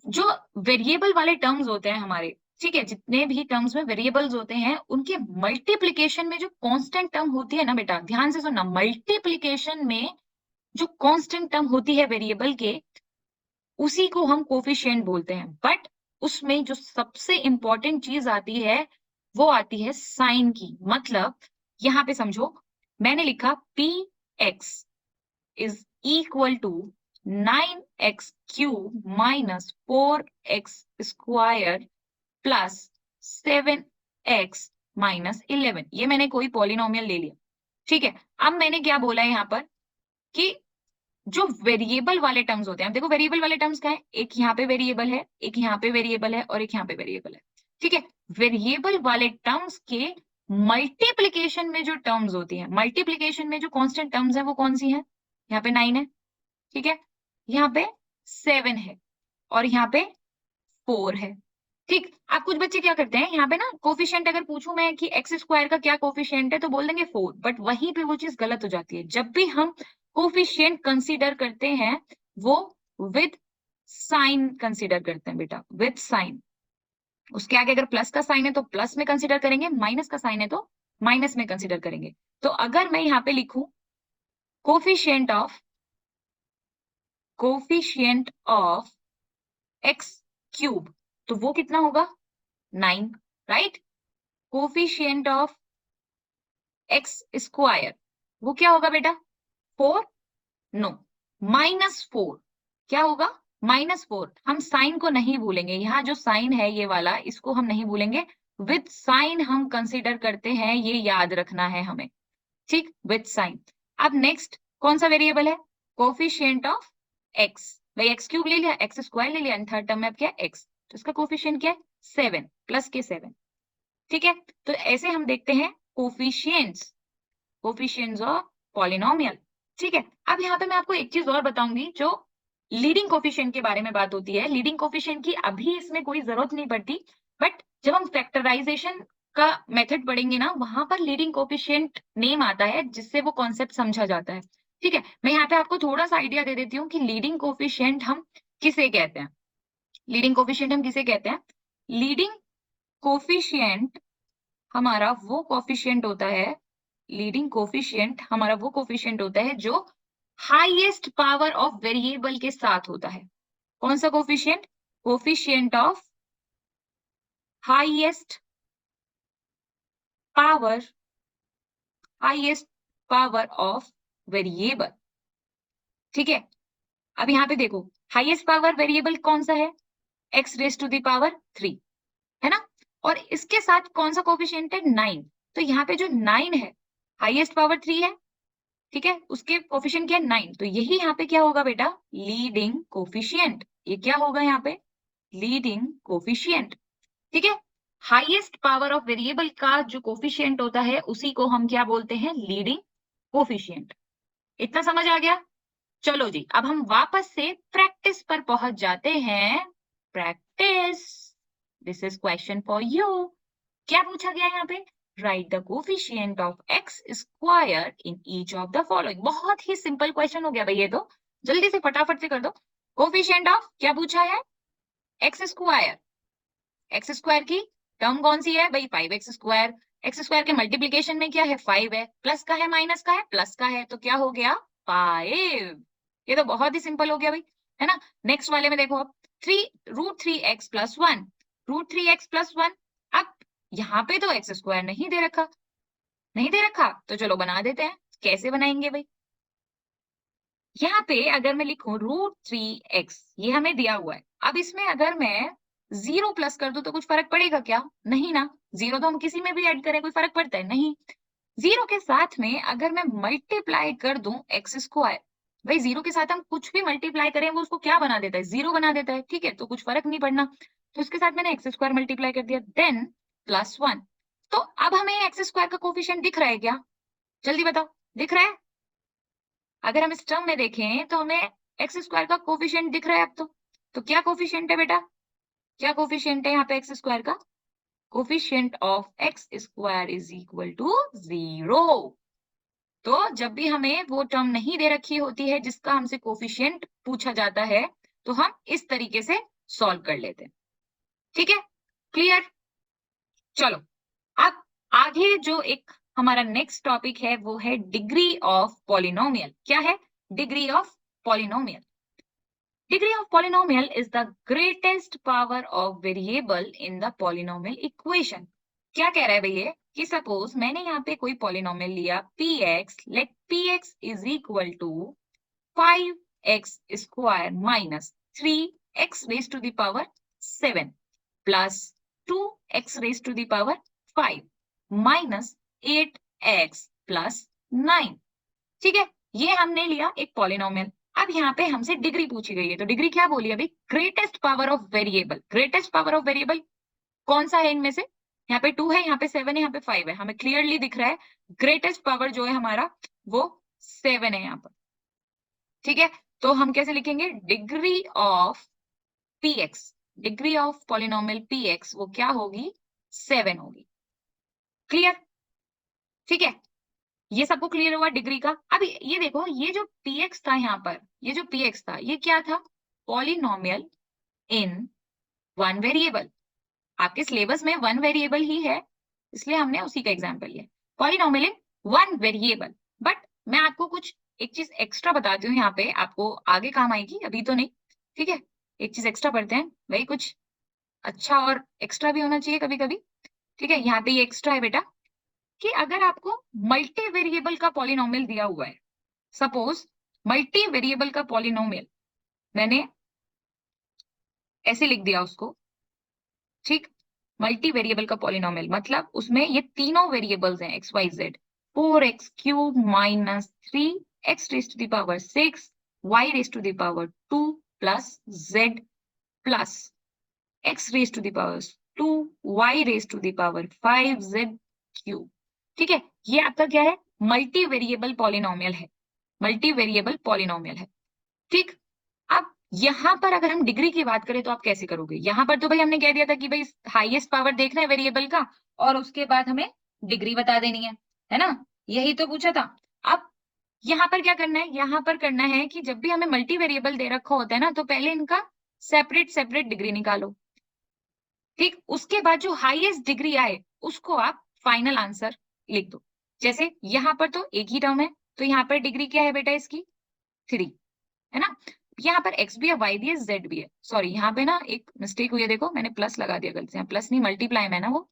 जो वेरिएबल वाले टर्म्स होते हैं हमारे, ठीक है, जितने भी टर्म्स में वेरिएबल्स होते हैं उनके मल्टीप्लीकेशन में जो कांस्टेंट टर्म होती है ना बेटा, ध्यान से सुनना, मल्टीप्लीकेशन में जो कांस्टेंट टर्म होती है वेरिएबल के, उसी को हम कोफिशिएंट बोलते हैं। बट उसमें जो सबसे इंपॉर्टेंट चीज आती है वो आती है साइन की। मतलब यहाँ पे समझो, मैंने लिखा px is equal to 9x³ minus 4x² plus 7x minus 11। ये मैंने कोई पॉलिनोमियल ले लिया, ठीक है। अब मैंने क्या बोला है यहाँ पर कि जो वेरिएबल वाले टर्म्स होते हैं, देखो वेरिएबल वाले टर्म्स क्या है, एक यहाँ पे वेरिएबल है, एक यहाँ पे वेरिएबल है और एक यहाँ पे वेरिएबल है, ठीक है। वेरिएबल वाले टर्म्स के मल्टीप्लीकेशन में जो टर्म्स होती है, मल्टीप्लीकेशन में जो कांस्टेंट टर्म्स है वो कौन सी है, यहाँ पे 9 है, ठीक है, यहाँ पे 7 है और यहाँ पे 4 है। ठीक, आप कुछ बच्चे क्या करते हैं यहाँ पे ना, कोफिशिएंट अगर पूछूं मैं कि एक्स स्क्वायर का क्या कोफिशिएंट है तो बोल देंगे 4, बट वहीं पे वो चीज गलत हो जाती है। जब भी हम कोफिशिएंट कंसीडर करते हैं वो विद साइन कंसीडर करते हैं बेटा, विद साइन। उसके आगे अगर प्लस का साइन है तो प्लस में कंसीडर करेंगे, माइनस का साइन है तो माइनस में कंसीडर करेंगे। तो अगर मैं यहाँ पे लिखूं कोफिशिएंट ऑफ एक्स क्यूब, तो वो कितना होगा 9, right. Coefficient of X square वो क्या होगा बेटा 4, नो, -4। क्या होगा -4। हम साइन को नहीं भूलेंगे, यहाँ जो साइन है ये वाला इसको हम नहीं भूलेंगे, विद साइन हम कंसीडर करते हैं, ये याद रखना है हमें। ठीक, विद साइन। अब नेक्स्ट कौन सा वेरिएबल है, कोफिशिएंट ऑफ एक्स। भाई एक्स क्यूब ले लिया, एक्स स्क्वायर ले लिया, थर्ड टर्म में अब क्या एक्स, तो इसका कोफिशिएंट क्या है 7 प्लस के 7। ठीक है, तो ऐसे हम देखते हैं कोफिशिएंट्स ऑफ पॉलिनोमियल। ठीक है, अब यहाँ पे मैं आपको एक चीज और बताऊंगी, जो लीडिंग कोफिशिएंट के बारे में बात होती है। लीडिंग कोफिशिएंट की अभी इसमें कोई जरूरत नहीं पड़ती, बट जब हम फैक्टराइजेशन का मेथड पढ़ेंगे ना, वहां पर लीडिंग कोफिशिएंट नेम आता है जिससे वो कॉन्सेप्ट समझा जाता है। ठीक है, मैं यहाँ पे आपको थोड़ा सा आइडिया दे देती हूँ कि लीडिंग कोफिशिएंट हम किसे कहते हैं। लीडिंग कोफिशिएंट हम किसे कहते हैं, लीडिंग कोफिशिएंट हमारा वो कोफिशिएंट होता है, लीडिंग कोफिशिएंट हमारा वो कोफिशिएंट होता है जो हाईएस्ट पावर ऑफ वेरिएबल के साथ होता है। कौन सा coefficient, coefficient of highest power of variable. ठीक है, अब यहाँ पे देखो हाईएस्ट पावर वेरिएबल कौन सा है, x raise to the power 3, है ना। और इसके साथ कौन सा कोफिशिएंट है 9, तो यहाँ पे जो 9 है हाईएस्ट पावर 3 है, ठीक है, उसके कोफिशिएंट क्या है 9, तो यही यहाँ पे क्या होगा बेटा लीडिंग कोफिशिएंट। ये क्या होगा यहाँ पे लीडिंग कोफिशिएंट। ठीक है, हाईएस्ट पावर ऑफ वेरिएबल का जो कोफिशिएंट होता है उसी को हम क्या बोलते हैं लीडिंग कोफिशिएंट। इतना समझ आ गया। चलो जी, अब हम वापस से प्रैक्टिस पर पहुंच जाते हैं। Practice, this is question for you. क्या पूछा गया यहाँ पे, right the coefficient of X square in each of the following. बहुत ही सिंपल क्वेश्चन हो गया भाई ये तो, जल्दी से फटाफट से कर दो। कोफिशिएंट ऑफ क्या पूछा है एक्स स्क्वायर, एक्स स्क्वायर की टर्म कौन सी है भाई 5x स्क्वायर। एक्स स्क्वायर के मल्टीप्लीकेशन में क्या है 5 है, प्लस का है माइनस का है, प्लस का है, तो क्या हो गया 5। ये तो बहुत ही सिंपल हो गया भाई, है ना। नेक्स्ट वाले में देखो अब 3√3x + 1, √3x + 1। अब यहाँ पे तो एक्स स्क्वायर नहीं दे रखा, नहीं दे रखा तो चलो बना देते हैं। कैसे बनाएंगे भाई, यहाँ पे अगर मैं लिखूं √3x, ये हमें दिया हुआ है। अब इसमें अगर मैं 0 प्लस कर दूं तो कुछ फर्क पड़ेगा क्या, नहीं ना। 0 तो हम किसी में भी ऐड करें कोई फर्क पड़ता है नहीं। 0 के साथ में अगर मैं मल्टीप्लाई कर दूं एक्स स्क्वायर, भाई 0 के साथ हम कुछ भी मल्टीप्लाई करें वो उसको क्या बना देता है 0 बना देता है, ठीक है, तो कुछ फर्क नहीं पड़ना। तो इसके साथ मैंने एक्स स्क्वायर मल्टीप्लाई कर दिया, देन +1। तो अब हमें एक्स स्क्वायर का कोफिशिएंट दिख रहा है क्या, जल्दी बताओ, दिख रहा है। अगर हम इस टर्म में देखें तो हमें एक्स स्क्वायर का कोफिशिएंट दिख रहा है अब तो क्या कोफिशिएंट है बेटा, क्या कोफिशिएंट है यहाँ पे एक्स स्क्वायर का, coefficient of X square is equal to 0। तो जब भी हमें वो टर्म नहीं दे रखी होती है जिसका हमसे कोफिशिएंट पूछा जाता है तो हम इस तरीके से सॉल्व कर लेते हैं। ठीक है, क्लियर। चलो अब आगे जो एक हमारा नेक्स्ट टॉपिक है वो है डिग्री ऑफ पॉलिनोमियल। क्या है, degree of polynomial. Degree of polynomial is the greatest power of variable in the polynomial equation। क्या कह रहा है भैया कि सपोज मैंने यहाँ पे कोई पॉलिनोमियल लिया px, let px is equal to 5x square minus 3x raised to the power 7 plus 2x raised to the power 5 minus 8x plus 9। ठीक है, ये हमने लिया एक पॉलिनोमियल। अब यहाँ पे हमसे डिग्री पूछी गई है, तो डिग्री क्या बोली अभी, greatest power of variable. Greatest power of variable कौन सा है इनमें से, यहाँ पे 2 है, यहाँ पे 7 है, यहाँ पे 5 है, हमें क्लियरली दिख रहा है ग्रेटेस्ट पावर जो है हमारा वो 7 है यहाँ पर। ठीक है, तो हम कैसे लिखेंगे, degree of px, degree of polynomial px वो क्या होगी, 7 होगी। क्लियर? ठीक है, ये सबको क्लियर हुआ डिग्री का। अब ये देखो, ये जो px था यहाँ पर, ये जो px था ये क्या था, पॉलिनोमियल इन वन वेरिएबल। आपके सिलेबस में वन वेरिएबल ही है, इसलिए हमने उसी का एग्जाम्पल लिया, polynomial in one variable. But मैं आपको कुछ एक चीज एक्स्ट्रा बताती हूँ यहाँ पे, आपको आगे काम आएगी, अभी तो नहीं। ठीक है, एक चीज एक्स्ट्रा पढ़ते हैं, वही कुछ अच्छा और एक्स्ट्रा भी होना चाहिए कभी कभी। ठीक है, यहाँ पे ये एक्स्ट्रा है बेटा, कि अगर आपको मल्टी वेरिएबल का पॉलिनोमियल दिया हुआ है, सपोज मल्टी वेरिएबल का पॉलिनोमियल मैंने ऐसे लिख दिया उसको, ठीक, मल्टी वेरिएबल का पॉलिनोमियल मतलब उसमें ये तीनों वेरिएबल्स हैं x Y z, 4x³ minus 3x raise to the power 6 y raise to the power 2 plus z plus x raise to the power 2 y raise to the power 5z³। ठीक है, ये आपका क्या है, मल्टी वेरिएबल पॉलिनोमियल है, multi variable polynomial है। ठीक, अब यहाँ पर अगर हम डिग्री की बात करें तो आप कैसे करोगे, यहाँ पर तो भाई हमने कह दिया था कि भाई हाईएस्ट पावर देखना है वेरिएबल का और उसके बाद हमें डिग्री बता देनी है ना, यही तो पूछा था। अब यहाँ पर क्या करना है, यहाँ पर करना है कि जब भी हमें मल्टी वेरिएबल दे रखा होता है ना, तो पहले इनका सेपरेट सेपरेट डिग्री निकालो। ठीक, उसके बाद जो हाईएस्ट डिग्री आए उसको आप फाइनल आंसर लिख दो। जैसे यहाँ पर तो एक ही टर्म है, तो यहाँ पर डिग्री क्या है बेटा इसकी, 3, है ना। यहाँ पर x भी है, y भी है, z भी है। सॉरी, यहाँ पे ना एक मिस्टेक हुई है, देखो मैंने प्लस लगा दिया गलती से, प्लस नहीं मल्टीप्लाई में ना वो,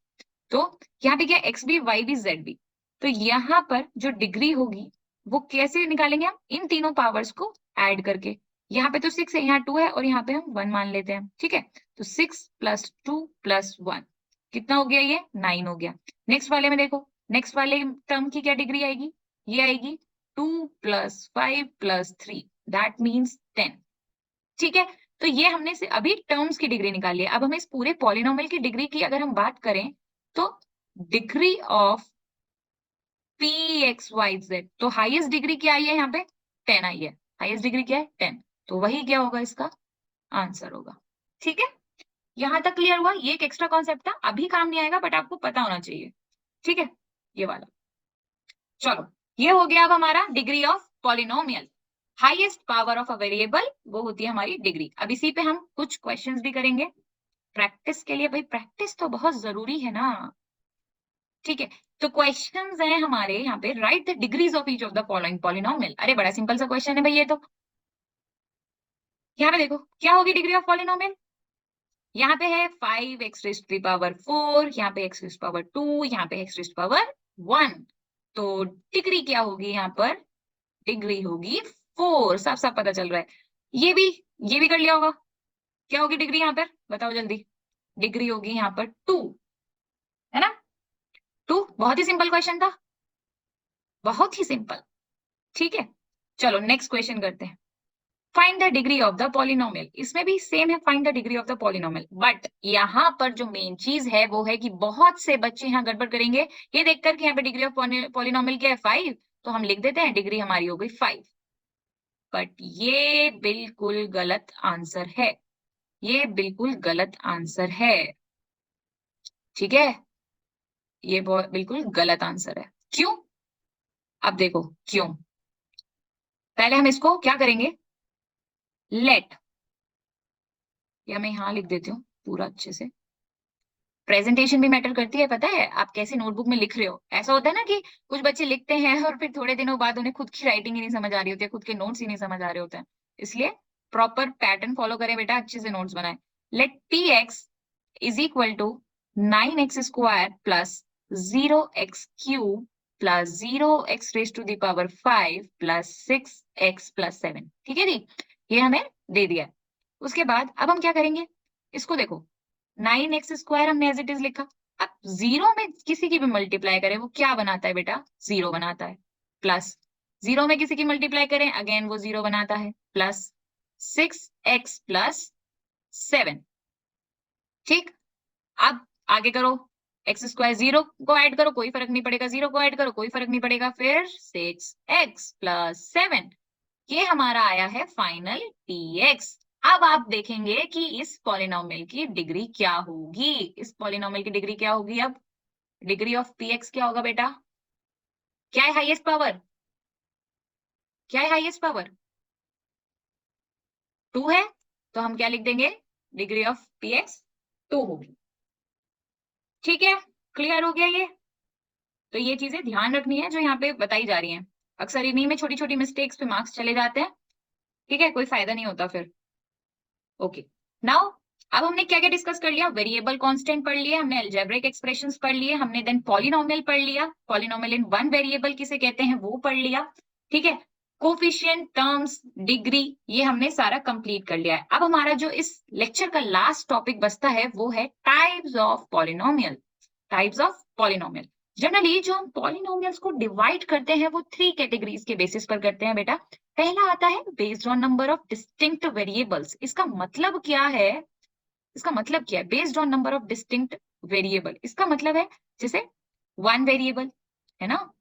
तो यहाँ पे क्या x भी, y भी, z भी। तो यहाँ पर जो डिग्री होगी वो कैसे निकालेंगे हम, इन तीनों पावर्स को ऐड करके। यहाँ पे तो 6 है, यहाँ 2 है और यहाँ पे हम 1 मान लेते हैं। ठीक है, तो 6 + 2 + 1 कितना हो गया, ये 9 हो गया। नेक्स्ट वाले में देखो, नेक्स्ट वाले टर्म की क्या डिग्री आएगी, ये आएगी 2 + 5 + 3 दैट मीन्स 10। ठीक है, तो ये हमने से अभी टर्म्स की डिग्री निकाली है। अब हमें इस पूरे पॉलिनोमियल की डिग्री की अगर हम बात करें तो डिग्री ऑफ pxyz, तो हाईएस्ट डिग्री क्या आई है, यहाँ पे 10 आई है, हाईएस्ट डिग्री क्या है 10, तो वही क्या होगा, इसका आंसर होगा। ठीक है, यहां तक क्लियर हुआ, ये एक एक्स्ट्रा कॉन्सेप्ट था, अभी काम नहीं आएगा बट आपको पता होना चाहिए। ठीक है, ये वाला। चलो, ये हो गया अब हमारा degree of polynomial. Highest power of a variable वो होती है हमारी डिग्री। अब इसी पे हम कुछ क्वेश्चंस भी करेंगे प्रैक्टिस के लिए, भाई प्रैक्टिस तो बहुत जरूरी है ना। ठीक है, तो क्वेश्चंस हैं हमारे यहाँ पे, right the degrees of each of the following polynomial. अरे बड़ा सिंपल सा क्वेश्चन है भाई ये तो। यहाँ पे देखो क्या होगी डिग्री ऑफ पॉलिनोमियल, यहाँ पे है 5x raise to the power 4, यहाँ पे x रेज़ टू पावर 2, यहाँ पे x रेज़ टू पावर 1। तो डिग्री क्या होगी यहाँ पर, डिग्री होगी 4, साफ साफ पता चल रहा है। ये भी कर लिया होगा, क्या होगी डिग्री यहाँ पर, बताओ जल्दी। डिग्री होगी यहाँ पर 2, है ना, 2। बहुत ही सिंपल क्वेश्चन था, बहुत ही सिंपल। ठीक है, चलो नेक्स्ट क्वेश्चन करते हैं। Find the degree of the polynomial, इसमें भी सेम है, find the degree of the polynomial. But यहाँ पर जो मेन चीज है वो है कि बहुत से बच्चे यहाँ गड़बड़ करेंगे, ये देखकर कि यहाँ पे डिग्री ऑफ पॉलिनोमियल क्या है 5, तो हम लिख देते हैं डिग्री हमारी हो गई 5। बट ये बिल्कुल गलत आंसर है, ये बिल्कुल गलत आंसर है। ठीक है, ये बिल्कुल गलत आंसर है। क्यों, अब देखो क्यों। पहले हम इसको क्या करेंगे, लेट, या मैं यहाँ लिख देती हूँ पूरा अच्छे से। प्रेजेंटेशन भी मैटर करती है, पता है, आप कैसी नोटबुक में लिख रहे हो। ऐसा होता है ना कि कुछ बच्चे लिखते हैं और फिर थोड़े दिनों बाद उन्हें खुद की राइटिंग ही नहीं समझ आ रही होती है, खुद के नोट्स ही नहीं समझ आ रहे होते हैं। इसलिए प्रॉपर पैटर्न फॉलो करें बेटा, अच्छे से नोट्स बनाए। Let px is equal to 9x² plus 0x³ plus 0x raise to the power 5 plus 6x plus 7। ठीक है जी, ये हमें दे दिया। उसके बाद अब हम क्या करेंगे, इसको देखो 9x² हमने एज इट इज लिखा। अब 0 में किसी की भी मल्टीप्लाई करें वो क्या बनाता है बेटा, 0 बनाता है। प्लस 0 में किसी की मल्टीप्लाई करें अगेन वो 0 बनाता है, प्लस 6x प्लस 7। ठीक, अब आगे करो, x² 0 को ऐड करो कोई फर्क नहीं पड़ेगा, 0 को ऐड करो कोई फर्क नहीं पड़ेगा, फिर 6x प्लस 7, ये हमारा आया है फाइनल px। अब आप देखेंगे कि इस पॉलिनोमियल की डिग्री क्या होगी। इस पॉलिनोमियल की डिग्री क्या होगी? अब डिग्री ऑफ पी एक्स क्या होगा बेटा? क्या है हाईएस्ट पावर? क्या है हाईएस्ट पावर? 2 है, तो हम क्या लिख देंगे? डिग्री ऑफ पी एक्स 2 होगी। ठीक है, क्लियर हो गया ये? तो ये चीजें ध्यान रखनी है जो यहाँ पे बताई जा रही हैं। अक्सर इन्हीं में छोटी छोटी मिस्टेक्स पे मार्क्स चले जाते हैं। ठीक है, कोई फायदा नहीं होता फिर। ओके, नाउ अब हमने क्या क्या डिस्कस कर लिया? वेरिएबल कांस्टेंट पढ़ लिया हमने, अलजेब्रिक एक्सप्रेशंस पढ़ लिए हमने, देन पॉलिनोमियल पढ़ लिया, पॉलिनोमियल इन वन वेरिएबल किसे कहते हैं वो पढ़ लिया। ठीक है, कोफिशिएंट, टर्म्स, डिग्री, ये हमने सारा कंप्लीट कर लिया है। अब हमारा जो इस लेक्चर का लास्ट टॉपिक बचता है वो है types of polynomial. Types of polynomial. Generally जो हम पॉलिनोमियल्स को डिवाइड करते हैं वो 3 कैटेगरीज के बेसिस पर करते हैं बेटा। पहला आता है based on number of distinct variables. इसका मतलब क्या है? इसका मतलब क्या है based on number of distinct variable? इसका मतलब है जैसे 1 वेरिएबल है ना,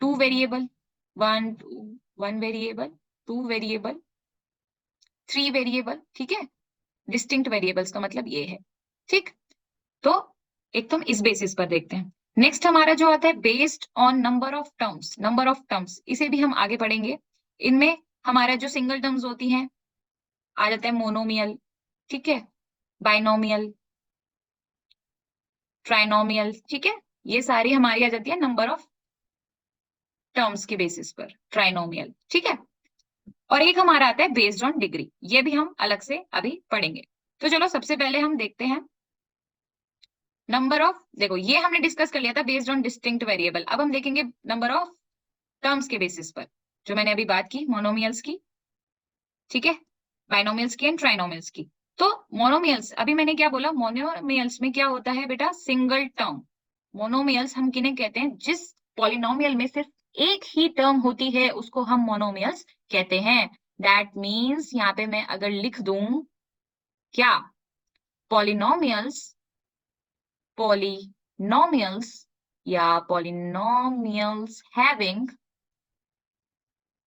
2 वेरिएबल, 1 वेरिएबल, 2 वेरिएबल, 3 वेरिएबल। ठीक है, डिस्टिंक्ट वेरिएबल्स का मतलब ये है। ठीक, तो एक तो हम इस बेसिस पर देखते हैं। नेक्स्ट हमारा जो आता है based on number of terms. Number of terms इसे भी हम आगे पढ़ेंगे। इनमें हमारा जो सिंगल टर्म्स होती हैं आ जाता है मोनोमियल, ठीक है, बाइनोमियल, ट्राइनोमियल। ठीक है, ये सारी हमारी आ जाती है नंबर ऑफ टर्म्स के बेसिस पर, ट्राइनोमियल। ठीक है, और एक हमारा आता है बेस्ड ऑन डिग्री, ये भी हम अलग से अभी पढ़ेंगे। तो चलो सबसे पहले हम देखते हैं नंबर ऑफ, देखो ये हमने डिस्कस कर लिया था बेस्ड ऑन डिस्टिंक्ट वेरिएबल। अब हम देखेंगे नंबर ऑफ टर्म्स के बेसिस पर, जो मैंने अभी बात की मोनोमियल्स की, ठीक है, बाइनोमियल्स की एंड ट्राइनोमियल्स की। तो मोनोमियल्स, अभी मैंने क्या बोला, मोनोमियल्स में क्या होता है बेटा? Single term. मोनोमियल्स हम किन्हें कहते हैं? जिस पॉलिनोमियल में सिर्फ एक ही टर्म होती है उसको हम मोनोमियल्स कहते हैं। दैट मीन्स यहाँ पे मैं अगर लिख दूं क्या, पॉलिनोमियल्स, पॉलिनोमियल्स या polynomials having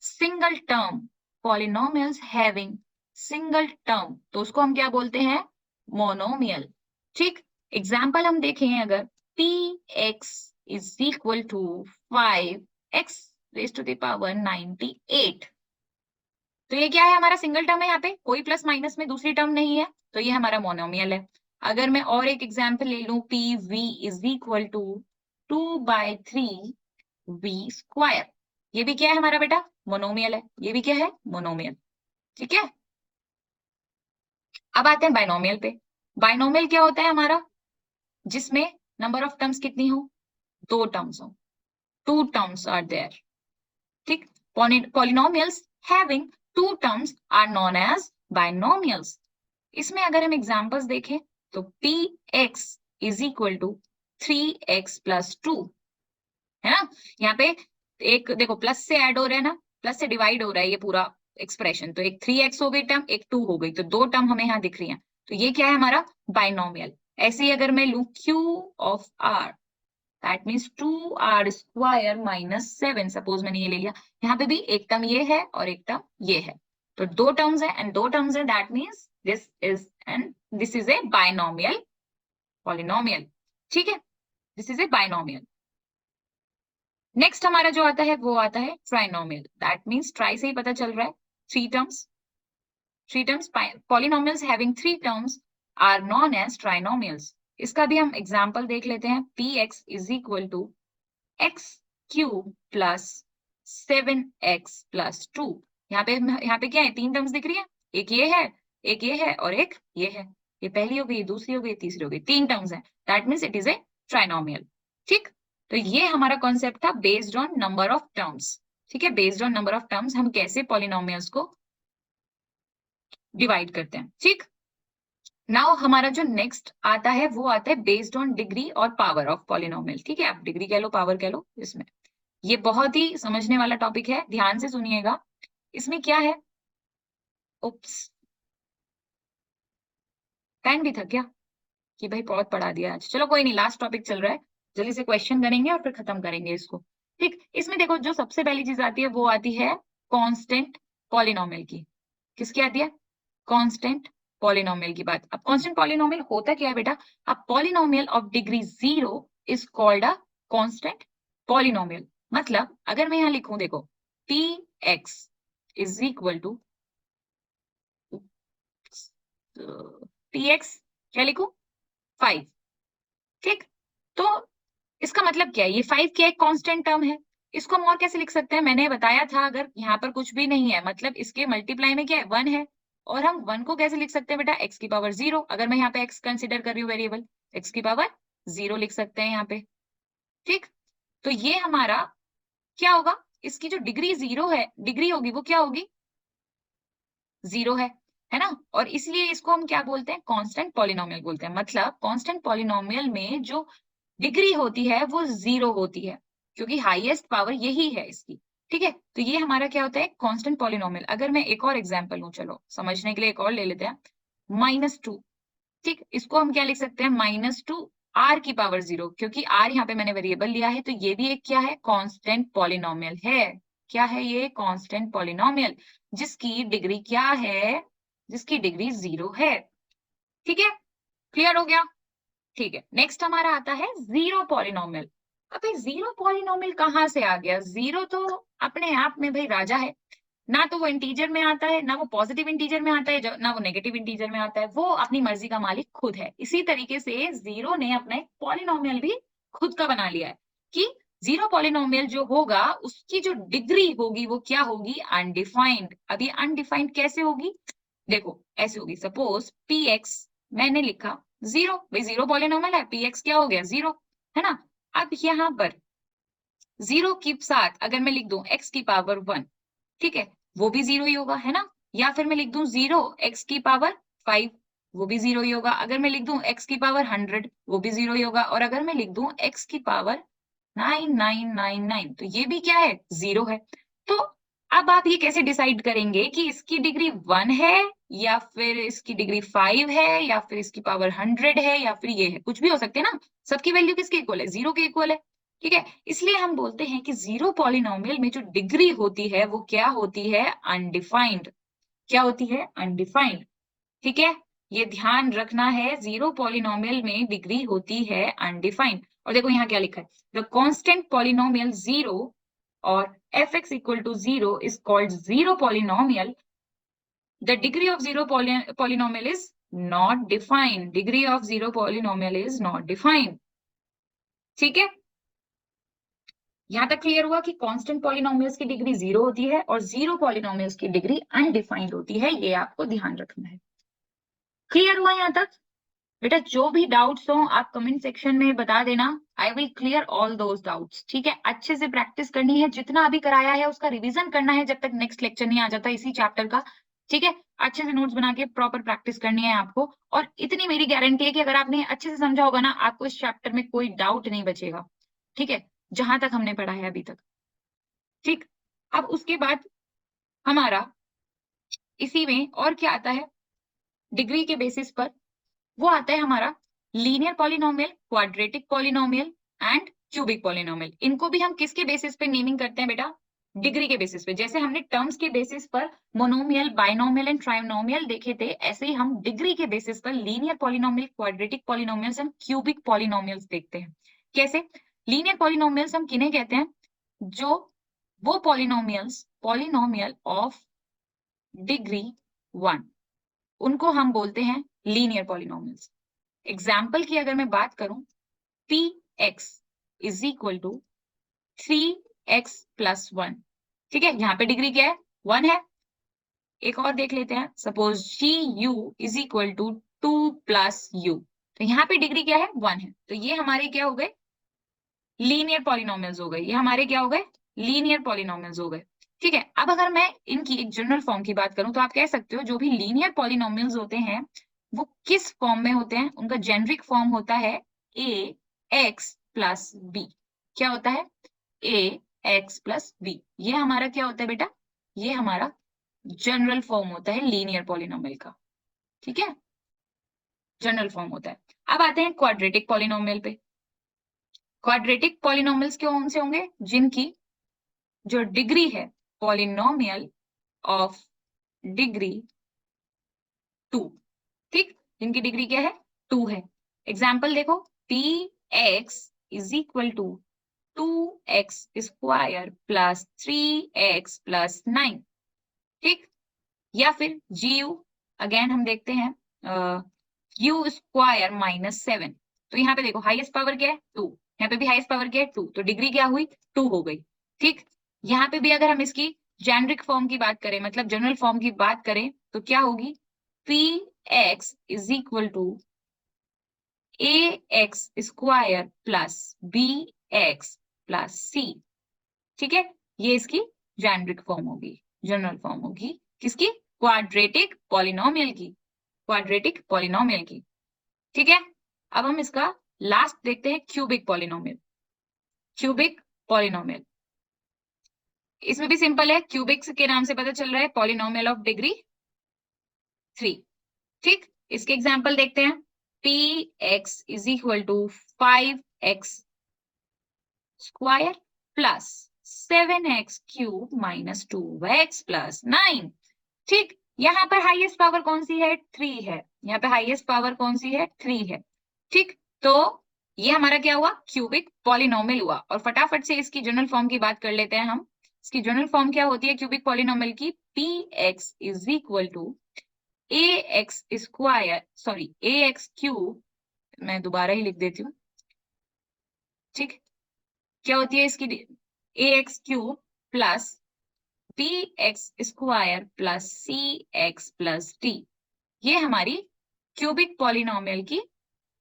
single term, polynomials having single term, तो उसको हम क्या बोलते हैं? मोनोमियल। ठीक, एग्जाम्पल हम देखें अगर p x is equal to 5x raise to the power 98, तो ये क्या है? हमारा सिंगल टर्म है, यहाँ पे कोई प्लस माइनस में दूसरी टर्म नहीं है, तो ये हमारा मोनोमियल है। अगर मैं और एक एग्जाम्पल ले लूं, p v is equal to 2/3v², ये भी क्या है हमारा बेटा? मोनोमियल है। ये भी क्या है? मोनोमियल। ठीक है, अब आते हैं बाइनोमियल पे। बाइनोमियल क्या होता है हमारा? जिसमें नंबर ऑफ टर्म्स कितनी हो? 2 टर्म्स हो, 2 टर्म्स आर देयर। ठीक, polynomials having 2 terms are known as binomials. इसमें अगर हम एग्जांपल्स देखें तो p x is equal to 3x+2, है ना। यहाँ पे एक देखो प्लस से ऐड हो रहा है ना, प्लस से डिवाइड हो रहा है ये पूरा एक्सप्रेशन, तो एक 3x हो गई टर्म, एक 2 हो गई, तो 2 टर्म हमें यहाँ दिख रही हैं, तो ये क्या है हमारा? बाइनोमियल। ऐसे ही अगर मैं लू q of r, that means 2r² - 7, suppose मैंने ये ले लिया, यहाँ पे भी एक टर्म ये है और एक टर्म ये है, तो 2 टर्म्स है एंड 2 टर्म्स है, that means this is a binomial polynomial. ठीक है, this is a binomial. Next हमारा जो आता है वो आता है ट्राइनोमियल। दैट मीन्स ट्राई से ही पता चल रहा है, 3 terms. 3 terms, polynomials having 3 terms are known as trinomials. इसका भी हम एग्जांपल देख लेते हैं। P x is equal to x³ plus 7x+2। यहाँ पे क्या है? 3 टर्म्स दिख रही है, एक ये है, एक ये है और एक ये है। ये पहली हो गई, दूसरी हो गई, तीसरी हो गई, 3 टर्म्स है, that means it is a trinomial. ठीक, तो ये हमारा कॉन्सेप्ट था based on number of terms. ठीक है, based on number of terms हम कैसे पॉलिनोमियल्स को डिवाइड करते हैं। ठीक, नाउ हमारा जो नेक्स्ट आता है वो आता है बेस्ड ऑन डिग्री और पावर ऑफ पॉलिनोमियल। ठीक है, आप डिग्री कह लो, पावर कह लो, इसमें ये बहुत ही समझने वाला टॉपिक है, ध्यान से सुनिएगा। इसमें क्या है? उप्स, पेन भी था क्या कि भाई बहुत पढ़ा दिया आज? चलो कोई नहीं, लास्ट टॉपिक चल रहा है, जल्दी से क्वेश्चन करेंगे और फिर खत्म करेंगे इसको। ठीक, इसमें देखो जो सबसे पहली चीज आती है वो आती है कांस्टेंट पॉलिनोमियल की। किसकी आती है? कांस्टेंट पॉलिनोमियल की बात। अब कांस्टेंट पॉलिनोमियल होता क्या है बेटा? A polynomial of degree 0 is called a constant polynomial. मतलब अगर मैं यहाँ लिखूं, देखो px is equal to px क्या लिखूं? 5। ठीक, तो इसका मतलब क्या है? ये 5 क्या एक कांस्टेंट टर्म है। इसको हम और कैसे लिख सकते हैं? मैंने बताया था, अगर यहाँ पर कुछ भी नहीं है मतलब इसके मल्टीप्लाई में क्या है? 1 है। और हम 1 को कैसे लिख सकते हैं बेटा? x की पावर 0। अगर मैं यहाँ पे x कंसीडर कर रही हूँ वेरिएबल, x की पावर 0 लिख सकते हैं यहाँ पे। ठीक, तो ये हमारा क्या होगा? इसकी जो डिग्री 0 है, डिग्री होगी वो क्या होगी? 0 है ना? और इसलिए इसको हम क्या बोलते हैं? कांस्टेंट पॉलिनोमियल बोलते हैं। मतलब कांस्टेंट पॉलिनोमियल में जो डिग्री होती है वो 0 होती है, क्योंकि हाईएस्ट पावर यही है इसकी। ठीक है, तो ये हमारा क्या होता है? Constant polynomial. अगर मैं एक और एग्जांपल लूं, चलो समझने के लिए एक और ले लेते हैं, -2। ठीक, इसको हम क्या लिख सकते हैं? -2 r की पावर 0, क्योंकि r यहाँ पे मैंने वेरिएबल लिया है, तो ये भी एक क्या है? कांस्टेंट पॉलिनोमियल है। क्या है ये? कांस्टेंट पॉलिनोमियल, जिसकी डिग्री क्या है? जिसकी डिग्री 0 है। ठीक है, क्लियर हो गया? ठीक है, नेक्स्ट हमारा आता है जीरो पॉलिनोमियल। अबे जीरो पॉलिनोमियल कहाँ से आ गया? जीरो तो अपने आप में भाई राजा है। ना तो वो इंटीजर में आता है, ना वो पॉजिटिव इंटीजर में आता है, ना वो नेगेटिव इंटीजर में आता है। वो अपनी मर्जी का मालिक खुद है। इसी तरीके से जीरो ने अपना एक पॉलिनोमियल भी खुद का बना लिया है कि जीरो पॉलिनोमियल जो होगा उसकी जो डिग्री होगी वो क्या होगी? अनडिफाइंड। अब ये अनडिफाइंड कैसे होगी? देखो ऐसे होगी, सपोज पी एक्स मैंने लिखा 0, भाई जीरो पॉलिनोमियल है, पी एक्स क्या हो गया? 0, है ना? अब यहाँ पर 0 के साथ अगर मैं लिख दूं x की पावर 1, ठीक है, वो भी 0 ही होगा, है ना? या फिर मैं लिख दूं 0 x की पावर 5, वो भी 0 ही होगा। अगर मैं लिख दूं x की पावर 100, वो भी 0 ही होगा। और अगर मैं लिख दूं x की पावर 9999, तो ये भी क्या है? 0 है। तो अब आप ये कैसे डिसाइड करेंगे कि इसकी डिग्री 1 है या फिर इसकी डिग्री 5 है या फिर इसकी पावर 100 है या फिर ये है? कुछ भी हो सकते हैं ना। सबकी वैल्यू किसके इक्वल है? 0 के इक्वल है। ठीक है, इसलिए हम बोलते हैं कि जीरो पॉलिनोमियल में जो डिग्री होती है वो क्या होती है? अनडिफाइंड। क्या होती है? अनडिफाइंड। ठीक है, ये ध्यान रखना है, जीरो पॉलिनोमियल में डिग्री होती है अनडिफाइंड। और देखो यहाँ क्या लिखा है, द कांस्टेंट पॉलिनोमियल 0 और f(x = 0 is called zero polynomial. The degree of zero polynomial is not defined. Degree of zero polynomial is not defined. ठीक है, यहाँ तक क्लियर हुआ कि कांस्टेंट पॉलिनोमियल्स की डिग्री 0 होती है और जीरो पॉलिनोमियल्स की डिग्री अनडिफाइंड होती है। ये आपको ध्यान रखना है। क्लियर हुआ यहाँ तक? बेटा जो भी डाउट्स हो आप कमेंट सेक्शन में बता देना, I will clear all those doubts. ठीक है, अच्छे से प्रैक्टिस करनी है, जितना अभी कराया है उसका रिवीजन करना है जब तक नेक्स्ट लेक्चर नहीं आ जाता इसी चैप्टर का। ठीक है, अच्छे से नोट्स बना के प्रॉपर प्रैक्टिस करनी है आपको। और इतनी मेरी गारंटी है कि अगर आपने अच्छे से समझा होगा ना, आपको इस चैप्टर में कोई डाउट नहीं बचेगा। ठीक है, जहां तक हमने पढ़ा है अभी तक। ठीक, अब उसके बाद हमारा इसी में और क्या आता है डिग्री के बेसिस पर? वो आता है हमारा linear polynomial, quadratic polynomial and cubic polynomial. इनको भी हम किसके बेसिस पे नेमिंग करते हैं बेटा? डिग्री के बेसिस पे। जैसे हमने टर्म्स के बेसिस पर मोनोमियल, बाइनोमियल एंड ट्राइनोमियल देखे थे, ऐसे ही हम डिग्री के बेसिस पर linear polynomial, quadratic polynomials and cubic polynomials देखते हैं। कैसे? लीनियर पॉलिनोमियल्स हम किन्हें कहते हैं? जो वो पॉलिनोमियल ऑफ डिग्री 1, उनको हम बोलते हैं लीनियर पॉलिनोमियल्स। एग्जाम्पल की अगर मैं बात करूं, p x is equal to 3x + 1। ठीक है, यहाँ पे डिग्री क्या है? 1 है। एक और देख लेते हैं, suppose g u is equal to 2 + u, तो यहाँ पे डिग्री क्या है? 1 है। तो ये हमारे क्या हो गए? लीनियर पॉलिनोमियल्स हो गए। ये हमारे क्या हो गए? लीनियर पॉलिनोमियल्स हो गए। ठीक है, अब अगर मैं इनकी एक जनरल फॉर्म की बात करूं तो आप कह सकते हो जो भी लीनियर पॉलिनोमियल्स होते हैं वो किस फॉर्म में होते हैं? उनका जेनरिक फॉर्म होता है ax + b। क्या होता है? ax + b। ये हमारा क्या होता है बेटा? ये हमारा जनरल फॉर्म होता है लीनियर पॉलिनोमियल का। ठीक है, जनरल फॉर्म होता है। अब आते हैं क्वाड्रेटिक पॉलिनोमियल पे। क्वाड्रेटिक पॉलिनोमियल्स कौन से होंगे? जिनकी जो डिग्री है, पॉलिनोमियल ऑफ डिग्री 2, ठीक, जिनकी डिग्री क्या है 2 है। एग्जाम्पल देखो, px is equal to 2x square plus 3x plus 9, ठीक, या फिर GU, अगेन हम देखते हैं u स्क्वायर माइनस 7। तो यहाँ पे देखो हाईएस्ट पावर क्या है 2, यहाँ पे भी हाईएस्ट पावर क्या है 2, तो डिग्री क्या हुई 2 हो गई, ठीक। यहाँ पे भी अगर हम इसकी जेनरिक फॉर्म की बात करें, मतलब जनरल फॉर्म की बात करें, तो क्या होगी, px is equal to ax square plus bx plus c, ठीक है, ये इसकी जेनरिक फॉर्म होगी, जनरल फॉर्म होगी किसकी, क्वाड्रेटिक पॉलिनोमियल की, क्वाड्रेटिक पॉलिनोमियल की, ठीक है। अब हम इसका लास्ट देखते हैं, क्यूबिक पॉलिनोमियल। क्यूबिक पॉलिनोमियल, इसमें भी सिंपल है, क्यूबिक के नाम से पता चल रहा है, पॉलिनोमियल ऑफ डिग्री 3, ठीक। इसके एग्जाम्पल देखते हैं, px is equal to 5x square plus 7x cube minus 2x plus 9, ठीक। यहाँ पर हाईएस्ट पावर कौन सी है 3 है, यहाँ पे हाईएस्ट पावर कौन सी है 3 है, ठीक। तो ये हमारा क्या हुआ, क्यूबिक पॉलिनोमियल हुआ। और फटाफट से इसकी जनरल फॉर्म की बात कर लेते हैं हम। इसकी जनरल फॉर्म क्या होती है क्यूबिक पॉलिनोमियल की, px is equal to ax square, sorry ax cube, मैं दोबारा ही लिख देती हूँ, ठीक। क्या होती है इसकी, ax cube plus bx square plus cx plus d, ये हमारी क्यूबिक पॉलिनोमियल की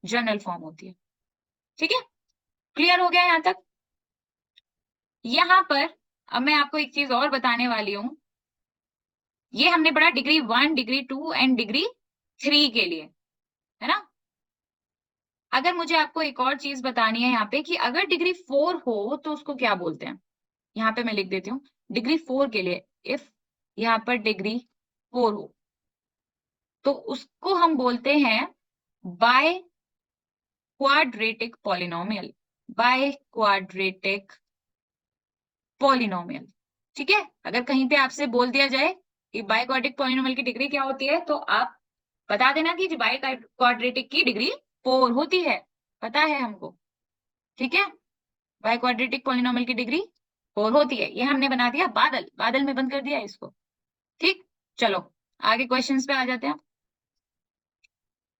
जनरल फॉर्म होती है, ठीक है। क्लियर हो गया यहाँ तक। यहाँ पर अब मैं आपको एक चीज और बताने वाली हूँ, ये हमने पढ़ा डिग्री 1, डिग्री 2 एंड डिग्री 3 के लिए, है ना। अगर मुझे आपको एक और चीज बतानी है यहाँ पे कि अगर डिग्री 4 हो तो उसको क्या बोलते हैं, यहाँ पे मैं लिख देती हूँ, डिग्री 4 के लिए इफ यहाँ पर डिग्री 4 हो तो उसको हम बोलते हैं by quadratic polynomial, by quadratic polynomial, ठीक है। अगर कहीं पे आपसे बोल दिया जाए कि बाय क्वाड्रेटिक पॉलिनोमियल की डिग्री क्या होती है, तो आप बता देना कि बाय क्वाड्रेटिक की डिग्री 4 होती है, पता है हमको, ठीक है। बाय क्वाड्रेटिक पॉलिनोमियल की डिग्री 4 होती है, ये हमने बना दिया बादल, बादल में बंद कर दिया इसको, ठीक। चलो आगे क्वेश्चंस पे आ जाते हैं।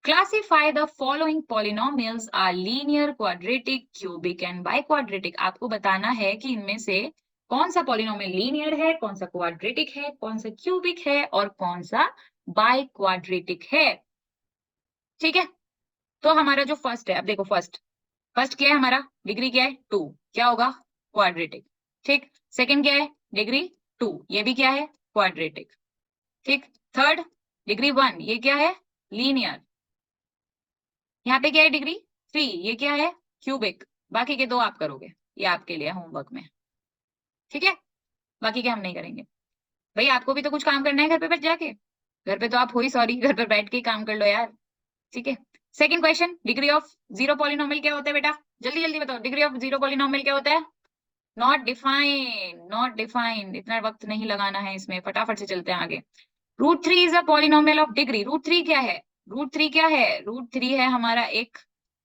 Classify the following polynomials are linear, quadratic, cubic and biquadratic. आपको बताना है कि इनमें से कौन सा पॉलिनोमियल लीनियर है, कौन सा क्वाड्रेटिक है, कौन सा क्यूबिक है और कौन सा बाइक्वाड्रेटिक है, ठीक है। तो हमारा जो फर्स्ट है, अब देखो फर्स्ट फर्स्ट क्या है हमारा, डिग्री क्या है 2, क्या होगा क्वाड्रेटिक, ठीक। सेकंड क्या है डिग्री 2, ये भी क्या है क्वाड्रेटिक, ठीक। थर्ड डिग्री 1, ये क्या है लीनियर। यहाँ पे क्या है डिग्री 3, ये क्या है क्यूबिक। बाकी के दो आप करोगे, ये आपके लिए होमवर्क में, ठीक है। बाकी के हम नहीं करेंगे। भाई आपको भी तो कुछ काम करना है घर पे बैठ जाके, घर पे तो आप हो ही, सॉरी घर पे बैठ के ही काम कर लो यार, ठीक है। Second question, degree of zero polynomial क्या होता है बेटा, जल्दी जल्दी बताओ, डिग्री ऑफ जीरो पॉलिनोमियल क्या होता है। नॉट डिफाइंड, नॉट डिफाइंड, इतना वक्त नहीं लगाना है इसमें, फटाफट से चलते हैं आगे। Root 3 is a polynomial of degree. Root 3 क्या है, रूट 3 क्या है, रूट 3 है हमारा एक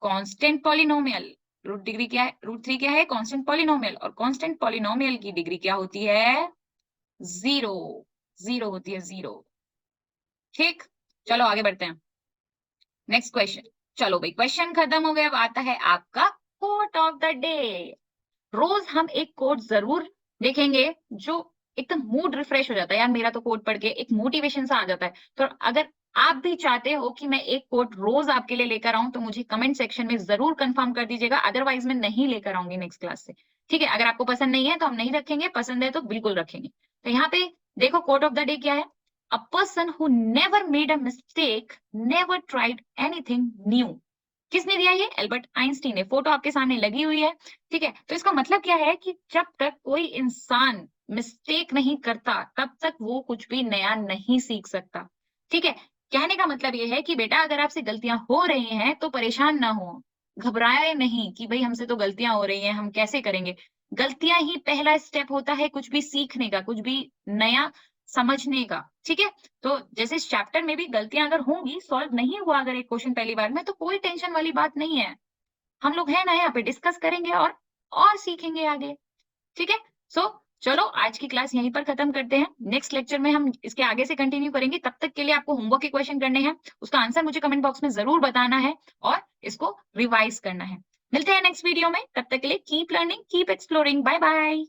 कांस्टेंट पॉलिनोमियल। रूट डिग्री क्या है, रूट 3 क्या है कांस्टेंट पॉलिनोमियल, और कांस्टेंट पॉलिनोमियल की डिग्री क्या होती है 0, 0 होती है 0, ठीक। चलो आगे बढ़ते हैं, नेक्स्ट क्वेश्चन। चलो भाई क्वेश्चन खत्म हो गया, अब आता है आपका कोट ऑफ द डे। रोज हम एक कोट जरूर देखेंगे जो एकदम मूड रिफ्रेश हो जाता है, यार मेरा तो कोट पढ़ के एक मोटिवेशन सा आ जाता है। तो अगर आप भी चाहते हो कि मैं एक कोट रोज आपके लिए लेकर आऊं तो मुझे कमेंट सेक्शन में जरूर कंफर्म कर दीजिएगा, अदरवाइज मैं नहीं लेकर आऊंगी नेक्स्ट क्लास से, ठीक है। अगर आपको पसंद नहीं है तो हम नहीं रखेंगे, पसंद है तो बिल्कुल रखेंगे। तो यहाँ पे देखो कोट ऑफ द डे क्या है, a person who never made a mistake never tried anything new. किसने दिया ये, एल्बर्ट आइंस्टीन ने। फोटो आपके सामने लगी हुई है, ठीक है। तो इसका मतलब क्या है कि जब तक कोई इंसान मिस्टेक नहीं करता तब तक वो कुछ भी नया नहीं सीख सकता, ठीक है। कहने का मतलब ये है कि बेटा अगर आपसे गलतियां हो रही हैं तो परेशान ना हो, घबराए नहीं कि भाई हमसे तो गलतियां हो रही हैं हम कैसे करेंगे। गलतियां ही पहला स्टेप होता है कुछ भी सीखने का, कुछ भी नया समझने का, ठीक है? तो जैसे इस चैप्टर में भी गलतियाँ अगर होंगी, सॉल्व नहीं हुआ अगर एक क्वेश्चन पहली बार में, तो कोई टेंशन वाली बात नहीं है। हम लोग हैं ना यहाँ पे, डिस्कस करेंगे और सीखेंगे आगे, ठीक है? सो चलो आज की क्लास यहीं पर खत्म करते हैं। नेक्स्ट लेक्चर में हम इसके आगे से कंटिन्यू करेंगे। तब तक के लिए आपको होमवर्क के क्वेश्चन करने हैं, उसका आंसर मुझे कमेंट बॉक्स में ज़रूर बताना है और इसको रिवाइज़ करना है। मिलते हैं नेक्स्ट वीडियो में, तब तक के लिए keep learning, keep exploring. Bye bye.